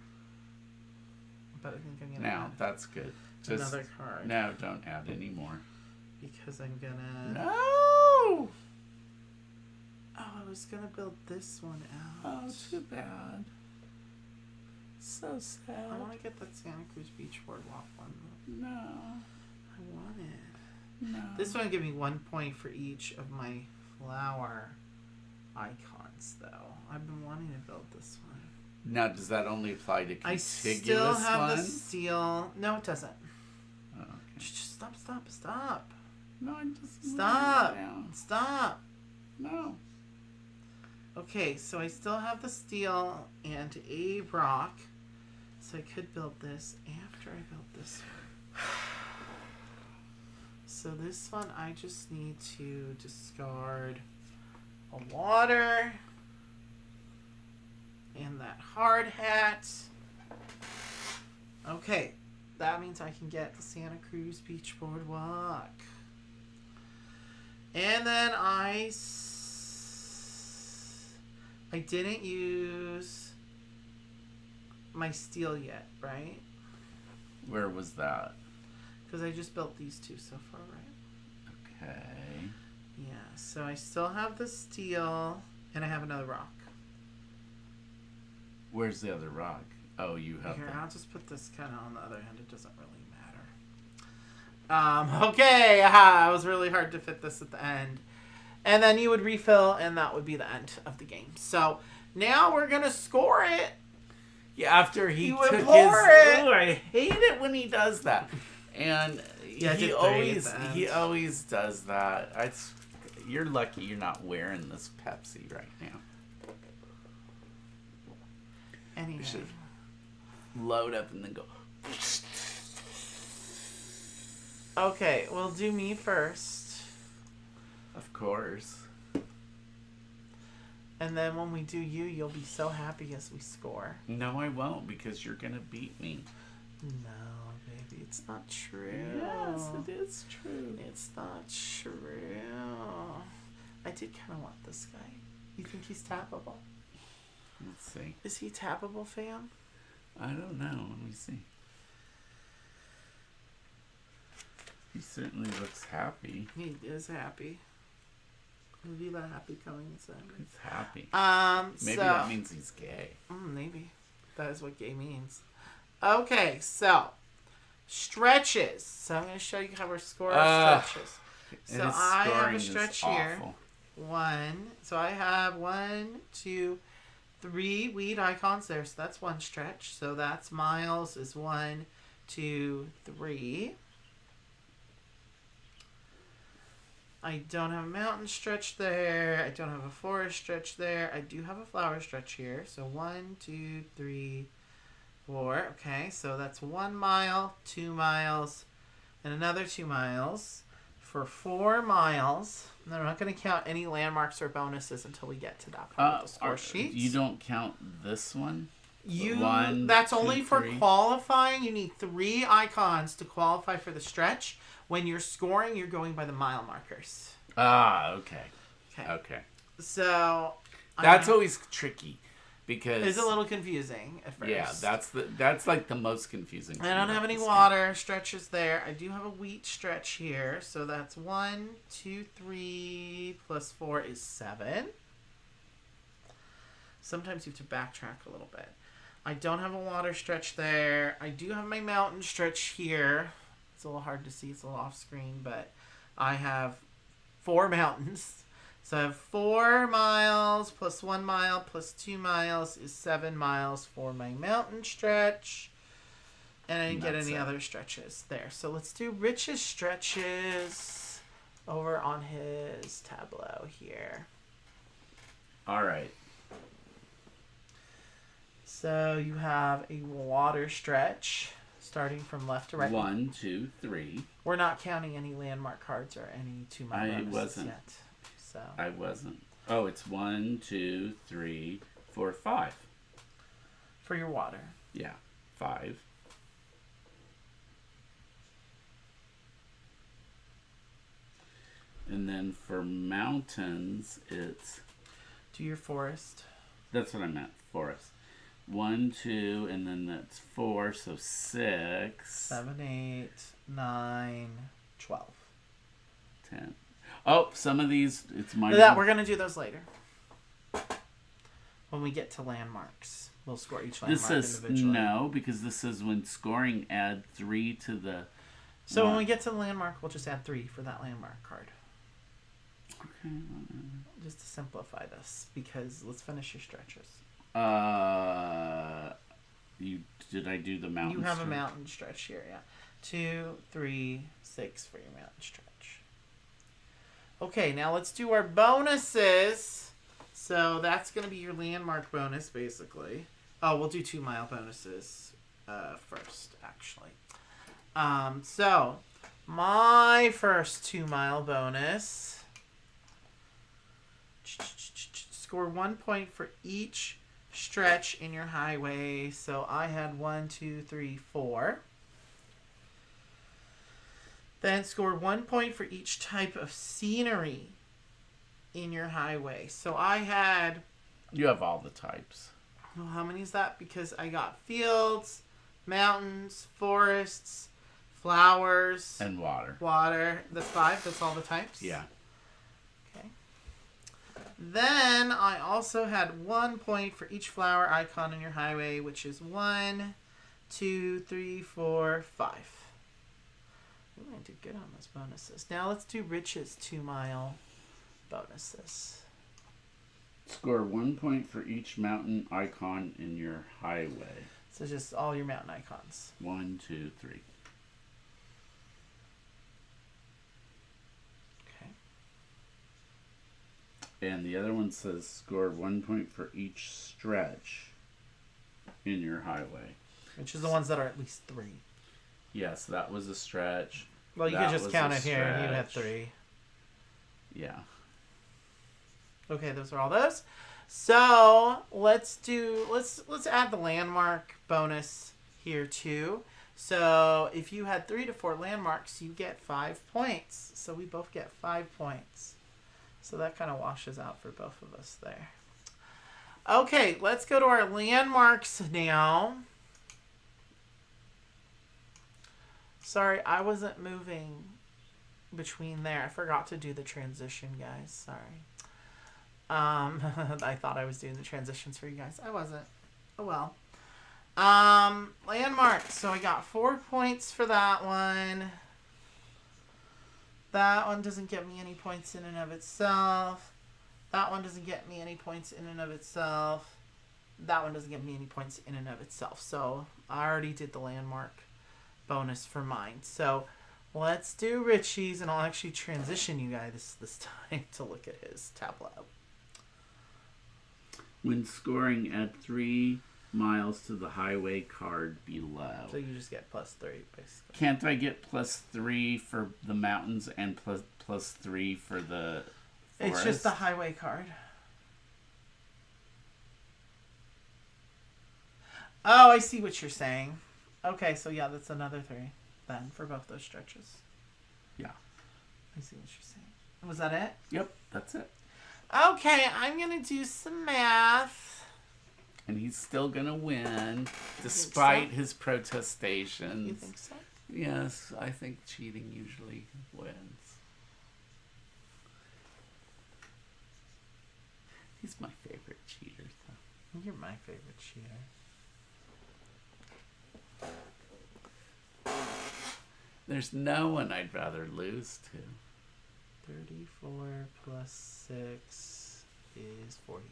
But I think I'm gonna Now, add that's good. Just, another card. no, don't add any more. Because I'm gonna... No! Oh, I was gonna build this one out. Oh, too bad. So sad. I want to get that Santa Cruz Beach Boardwalk one. No. I want it. No. This one give me 1 point for each of my flower icons, though. I've been wanting to build this one. Now, does that only apply to I contiguous still have the ones? steel. No, it doesn't. Oh, okay. Just stop. No, I'm just Stop. moving it down. Stop. No. Okay, so I still have the steel and a rock. So I could build this after I built this one. So this one I just need to discard a water and that hard hat. Okay, that means I can get the Santa Cruz Beach Boardwalk. And then I didn't use my steel yet, right? Where was that? Because I just built these two so far, right? Okay. Yeah, so I still have the steel, and I have another rock. Where's the other rock? Oh, you have Here, the... I'll just put this kind of on the other end. It doesn't really matter. Okay, it was really hard to fit this at the end. And then you would refill, and that would be the end of the game. So now we're going to score it. Yeah, after he You took would his... pour it. Ooh, I hate it when he does that. And Yeah, I did three at the end. he always does that. You're lucky you're not wearing this Pepsi right now. Anyway. You should load up and then go... Okay, well, do me first. Of course. And then when we do you, you'll be so happy as we score. No, I won't, because you're going to beat me. No, baby, it's not true. Yes, it is true. It's not true. I did kind of want this guy. You think he's tappable? Let's see. Is he tappable, fam? I don't know. Let me see. He certainly looks happy. He is happy. Maybe the happy coming inside. He's happy. Maybe so, that means he's gay. maybe. That is what gay means. Okay, so stretches. So I'm going to show you how we're scoring stretches. So His I have scoring a is stretch here. awful. So I have 1, 2, 3 weed icons there. So that's one stretch. So that's miles is 1, 2, 3. I don't have a mountain stretch there. I don't have a forest stretch there. I do have a flower stretch here. So 1, 2, 3, 4. Okay, so that's 1 mile, 2 miles, and another 2 miles for 4 miles. And I'm not going to count any landmarks or bonuses until we get to that part of the score sheet. You don't count this one? That's only for 3. qualifying. You need 3 icons to qualify for the stretch. When you're scoring, you're going by the mile markers. Okay. So that's always tricky because it's a little confusing at first. Yeah, that's like the most confusing. I don't have any water stretches there. I do have a wheat stretch here, so that's 1, 2, 3 plus 4 is 7. Sometimes you have to backtrack a little bit. I don't have a water stretch there. I do have my mountain stretch here. It's a little hard to see. It's a little off screen, but I have 4 mountains. So I have 4 miles plus 1 mile plus 2 miles is 7 miles for my mountain stretch. And I didn't get any other stretches there. So let's do Rich's stretches over on his tableau here. All right. So you have a water stretch. Starting from left to right. 1, 2, 3. We're not counting any landmark cards or any 2 mile bonuses yet. So I wasn't. Oh, it's 1, 2, 3, 4, 5. For your water. Yeah, 5. And then for mountains, it's... Do your forest. That's what I meant, forest. 1, 2, and then that's 4, so 6. 7, 8, 9, 12. 10. Oh, some of these, it's my... We're going to do those later. When we get to landmarks. We'll score each landmark individually. No, because this is when scoring, add 3 to the... So when we get to the landmark, we'll just add 3 for that landmark card. Okay. Just to simplify this, because let's finish your stretches. Did I do the mountain? You have a mountain stretch here, yeah. 2, 3, 6 for your mountain stretch. Okay, now let's do our bonuses. So that's going to be your landmark bonus, basically. Oh, we'll do 2 mile bonuses first, actually. So my first 2 mile bonus. Score 1 point for each stretch in your highway. So I had 1, 2, 3, 4. Then score 1 point for each type of scenery in your highway. So I had... You have all the types. Well, how many is that? Because I got fields, mountains, forests, flowers. And water. Water. That's 5. That's all the types? Yeah. Okay. Then I also had 1 point for each flower icon in your highway, which is 1, 2, 3, 4, 5. Ooh, I did good on those bonuses. Now let's do Rich's 2 mile bonuses. Score 1 point for each mountain icon in your highway. So just all your mountain icons. 1, 2, 3. Okay. And the other one says score 1 point for each stretch in your highway. Which is the ones that are at least 3. Yes, that was a stretch. Well, you could just count it here. You had 3. Yeah. Okay, those are all those. So let's add the landmark bonus here too. So if you had 3 to 4 landmarks, you get 5 points. So we both get 5 points. So that kind of washes out for both of us there. Okay, let's go to our landmarks now. Sorry, I wasn't moving between there. I forgot to do the transition, guys. Sorry. I thought I was doing the transitions for you guys. I wasn't. Oh well. Landmarks. So I got 4 points for that one. That one doesn't get me any points in and of itself. That one doesn't get me any points in and of itself. That one doesn't get me any points in and of itself. So I already did the landmark bonus for mine. So let's do Richie's, and I'll actually transition you guys this time to look at his tableau. When scoring, add 3 miles to the highway card below. So you just get +3, basically. Can't I get +3 for the mountains and plus 3 for the forest? It's just the highway card. Oh, I see what you're saying. Okay, so yeah, that's another 3 then for both those stretches. Yeah. I see what you're saying. Was that it? Yep, that's it. Okay, I'm going to do some math. And he's still going to win, despite his protestations. You think so? Yes, I think cheating usually wins. He's my favorite cheater, though. You're my favorite cheater. There's no one I'd rather lose to. 34 plus 6 is 40.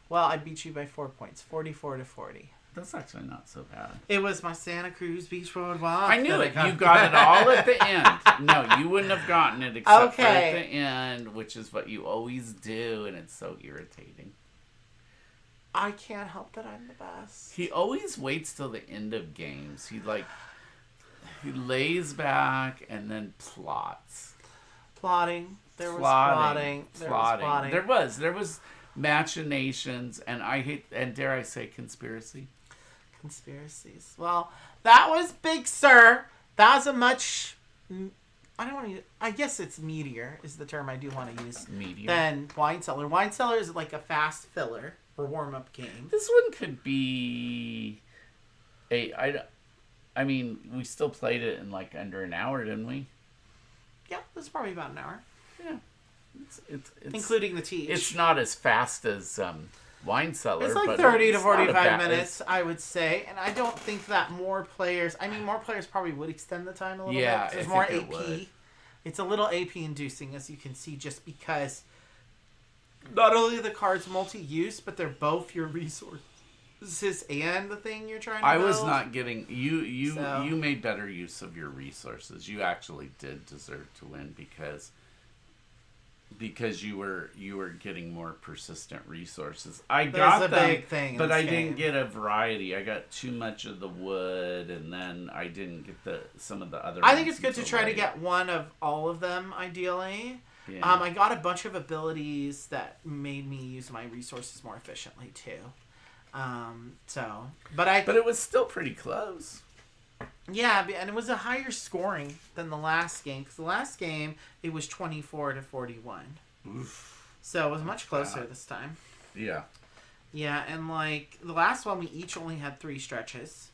Well, I beat you by 4 points. 44 to 40. That's actually not so bad. It was my Santa Cruz Beach Road walk. I knew it. You got it all at the end. No, you wouldn't have gotten it except for at the end, which is what you always do, and it's so irritating. I can't help that I'm the best. He always waits till the end of games. He lays back and then plots. Plotting. There was plotting. There was machinations, and dare I say conspiracy. Conspiracies. Well, that was Big Sur. That was a much... I don't want to use... I guess it's meatier is the term I do want to use. Meatier. Than Wine Cellar. Wine Cellar is like a fast filler or warm-up game. This one could be... I mean, we still played it in like under an hour, didn't we? Yeah, it was probably about an hour. Yeah. It's including the Teach. It's not as fast as Wine Cellar. It's like 30 to 45 minutes, I would say. And I don't think that more players probably would extend the time a little bit. There's more AP. It's a little AP inducing, as you can see, just because not only are the cards multi-use, but they're both your resources and the thing you're trying to build. I was not getting... You made better use of your resources. You actually did deserve to win because you were getting more persistent resources. I got them, big thing but I didn't get a variety. I got too much of the wood, and then I didn't get some of the other. I think it's good to try to get one of all of them, ideally. Yeah. I got a bunch of abilities that made me use my resources more efficiently too. But it was still pretty close. Yeah, and it was a higher scoring than the last game. Because the last game, it was 24 to 41. Oof. So it was much closer this time. Yeah. Yeah, and like the last one, we each only had 3 stretches.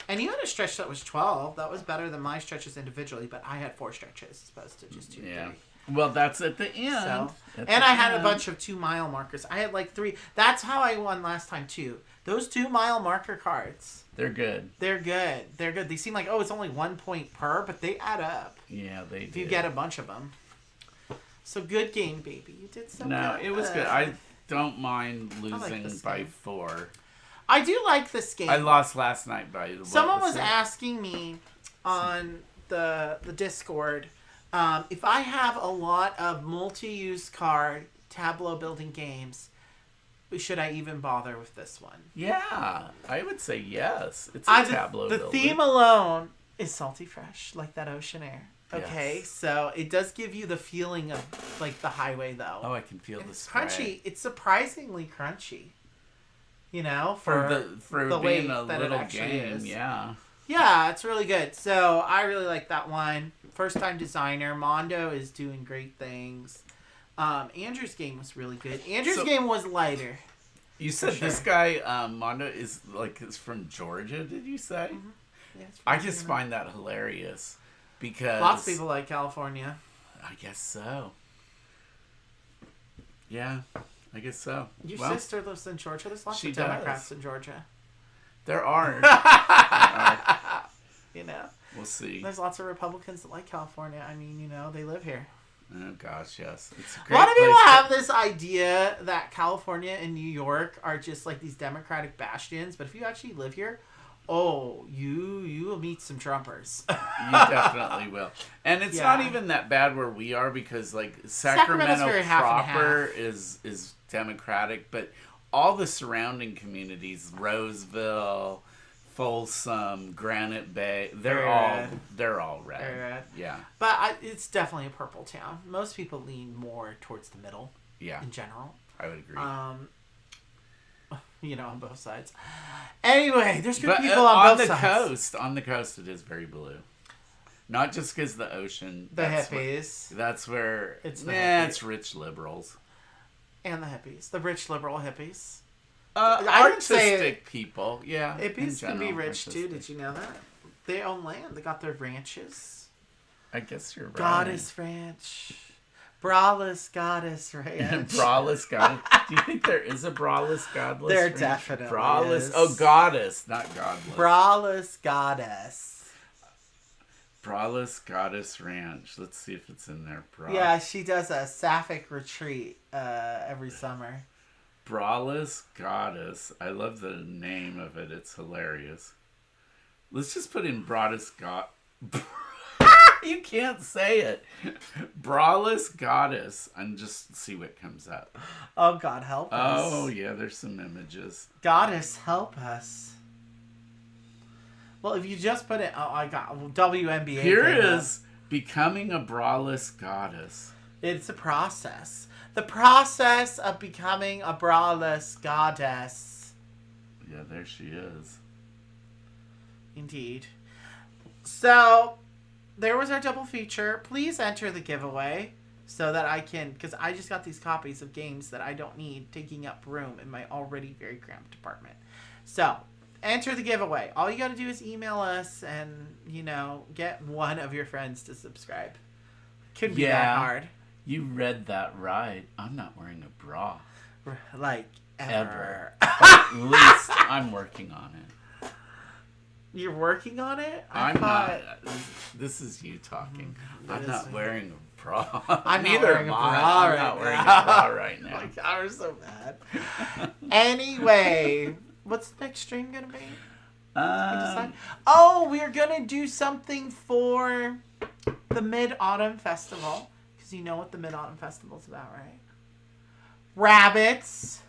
And you had a stretch that was 12. That was better than my stretches individually, but I had 4 stretches as opposed to just 2. Yeah. 3. Well, that's at the end. I had a bunch of 2-mile markers. I had like 3. That's how I won last time too. Those 2-mile marker cards. They're good. They're good. They seem like, it's only 1 point per, but they add up. Yeah, they do. If you get a bunch of them. So good game, baby. You did so good. No, it was good. I don't mind losing by 4. I do like this game. I lost last night by... Someone was asking me on the Discord if I have a lot of multi-use card tableau building games, should I even bother with this one? Yeah, I would say yes. It's a tableau builder. The theme alone is salty fresh, like that ocean air. Okay, yes. So it does give you the feeling of like the highway, though. Oh, I can feel the spray. Crunchy. It's surprisingly crunchy. You know, for the being a little game, is. Yeah. Yeah, it's really good. So I really like that one. First time designer. Mondo is doing great things. Andrew's game was really good. Andrew's game was lighter. You said this guy, Mondo, is from Georgia, did you say? Mm-hmm. Yeah, I just find that hilarious because... Lots of people like California. I guess so. Yeah, I guess so. Your sister lives in Georgia. There's lots of Democrats in Georgia. There are. You know, We'll see. there's lots of Republicans that like California. I mean, you know, they live here. Oh gosh, yes. It's a A great lot of people place have this idea that California and New York are just like these Democratic bastions, but if you actually live here, oh, you will meet some Trumpers. You definitely will. And it's Yeah. not even that bad where we are because like Sacramento very half and proper half. is Democratic, but all the surrounding communities, Roseville, Folsom, Granite Bay, they're Very all red. they're all red. Very red. Yeah. But it's definitely a purple town. Most people lean more towards the middle Yeah. in general. I would agree. You know, on both sides. Anyway, there's good But people on both the sides. coast, on the coast, it is very blue. Not just because the ocean. The hippies. That's where It's the it's rich liberals. And the hippies. The rich liberal hippies. I would say artistic people, yeah. Hippies in can be general, rich too. Did you know that? They own land. They got their ranches. I guess you're right. Goddess Ranch. Braless Goddess Ranch. Braless goddess. Do you think there is a braless godless? There ranch? definitely Braless. is. Oh, goddess, not godless. Braless Goddess. Braless Goddess Ranch. Let's see if it's in there. Yeah, she does a sapphic retreat every summer. Braless Goddess. I love the name of it. It's hilarious. Let's just put in Braless God. You can't say it. Braless Goddess. And just see what comes up. Oh, God help us. Oh, yeah, there's some images. Goddess help us. Well, if you just put it... Oh, I got WNBA. Here came up. is becoming a braless goddess. It's a process. The process of becoming a braless goddess. Yeah, there she is. Indeed. So, there was our double feature. Please enter the giveaway so that I can... Because I just got these copies of games that I don't need taking up room in my already very cramped apartment. So, enter the giveaway. All you got to do is email us and, you know, get one of your friends to subscribe. Couldn't be that hard. You read that right. I'm not wearing a bra. Like, ever. At least I'm working on it. You're working on it? I'm not. This is you talking. I'm not wearing a bra. I'm Neither not wearing am a I. bra I'm right not wearing a now. bra right now. My God, we're so bad. Anyway, what's the next stream going to be? Oh, we're going to do something for the Mid-Autumn Festival. Because you know what the Mid-Autumn Festival is about, right? Rabbits.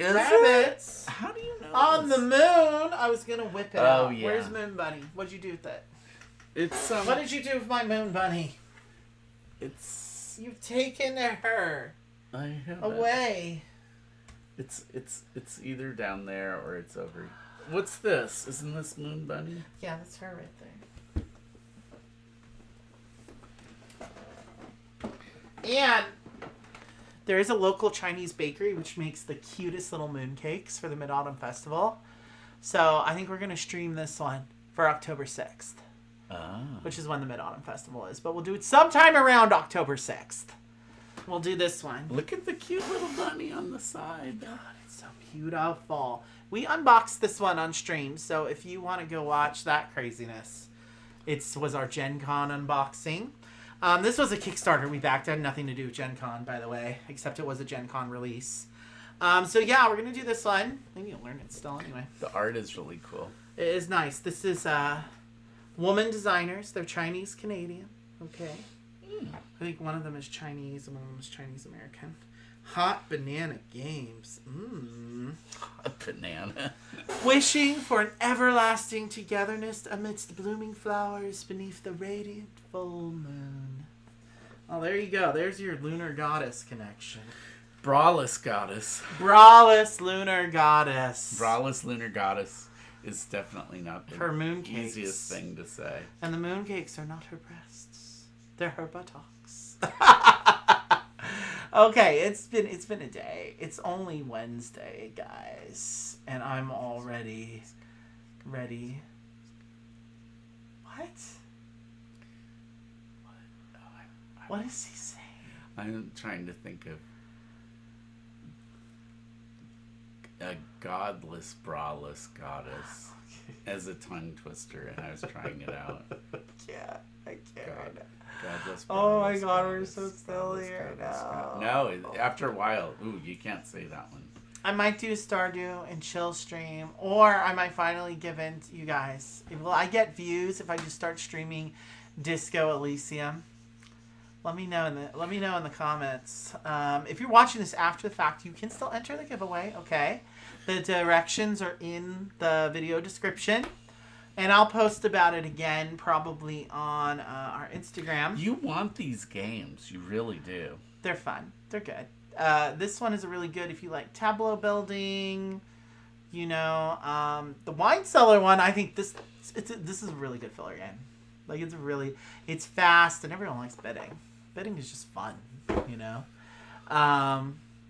Rabbits. How do you know? On this? the moon. I was going to whip it Oh, out. yeah. Where's Moon Bunny? What'd you do with it? It's What did you do with my Moon Bunny? It's. You've taken her I have it. away. It's either down there or it's over. What's this? Isn't this Moon Bunny? Yeah, that's her right there. And there is a local Chinese bakery which makes the cutest little moon cakes for the Mid-Autumn Festival. So I think we're going to stream this one for October 6th, which is when the Mid-Autumn Festival is. But we'll do it sometime around October 6th. We'll do this one. Look at the cute little bunny on the side. God, it's so beautiful. We unboxed this one on stream, so if you want to go watch that craziness, it was our Gen Con unboxing. This was a Kickstarter we backed. It had nothing to do with Gen Con, by the way, except it was a Gen Con release. So yeah, we're going to do this one. Maybe you'll learn it still anyway. The art is really cool. It is nice. This is woman designers. They're Chinese-Canadian. Okay. I think one of them is Chinese and one of them is Chinese-American. Hot Banana Games. A banana. Wishing for an everlasting togetherness amidst blooming flowers beneath the radiant full moon. Oh, there you go. There's your lunar goddess connection. Braless Goddess. Braless lunar goddess. Braless Lunar Goddess is definitely not the Her mooncakes. easiest thing to say. And the mooncakes are not her breasts. They're her buttocks. Okay, it's been a day. It's only Wednesday, guys. And I'm already ready. What? What is he saying? I'm trying to think of a godless, braless goddess as a tongue twister, and I was trying it out. I can't. Godless, Oh my braless God, we're goddess, so silly godless, right godless, now. No, after a while, you can't say that one. I might do a Stardew and chill stream, or I might finally give in to you guys. Will I get views if I just start streaming Disco Elysium? Let me know in the comments. If you're watching this after the fact, you can still enter the giveaway. Okay, the directions are in the video description, and I'll post about it again probably on our Instagram. You want these games, you really do. They're fun. They're good. This one is really good if you like tableau building. The wine cellar one. I think this is a really good filler game. Like it's fast and everyone likes bidding. Bidding is just fun,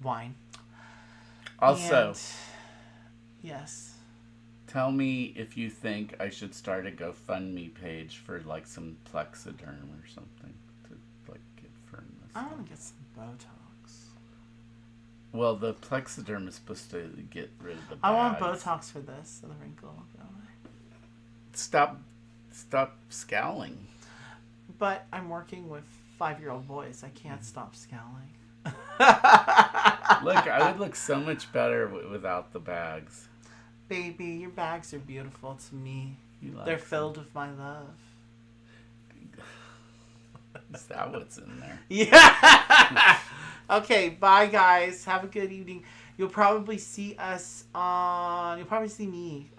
Wine. Also, And, yes. Tell me if you think I should start a GoFundMe page for like some Plexiderm or something to like get firmness. I want to get some Botox. Well, the Plexiderm is supposed to get rid of the bags. I want Botox for this, so the wrinkle will go away. Stop scowling. But I'm working with 5-year-old boys. I can't stop scowling. Look, I would look so much better without the bags. Baby, your bags are beautiful to me. They're filled with my love. Is that what's in there? Yeah. Okay, bye guys. Have a good evening. You'll probably see me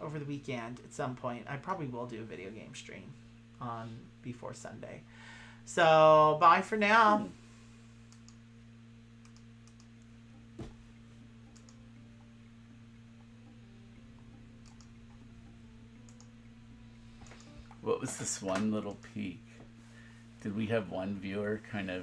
over the weekend at some point. I probably will do a video game stream before Sunday. So, bye for now. What was this one little peek? Did we have one viewer kind of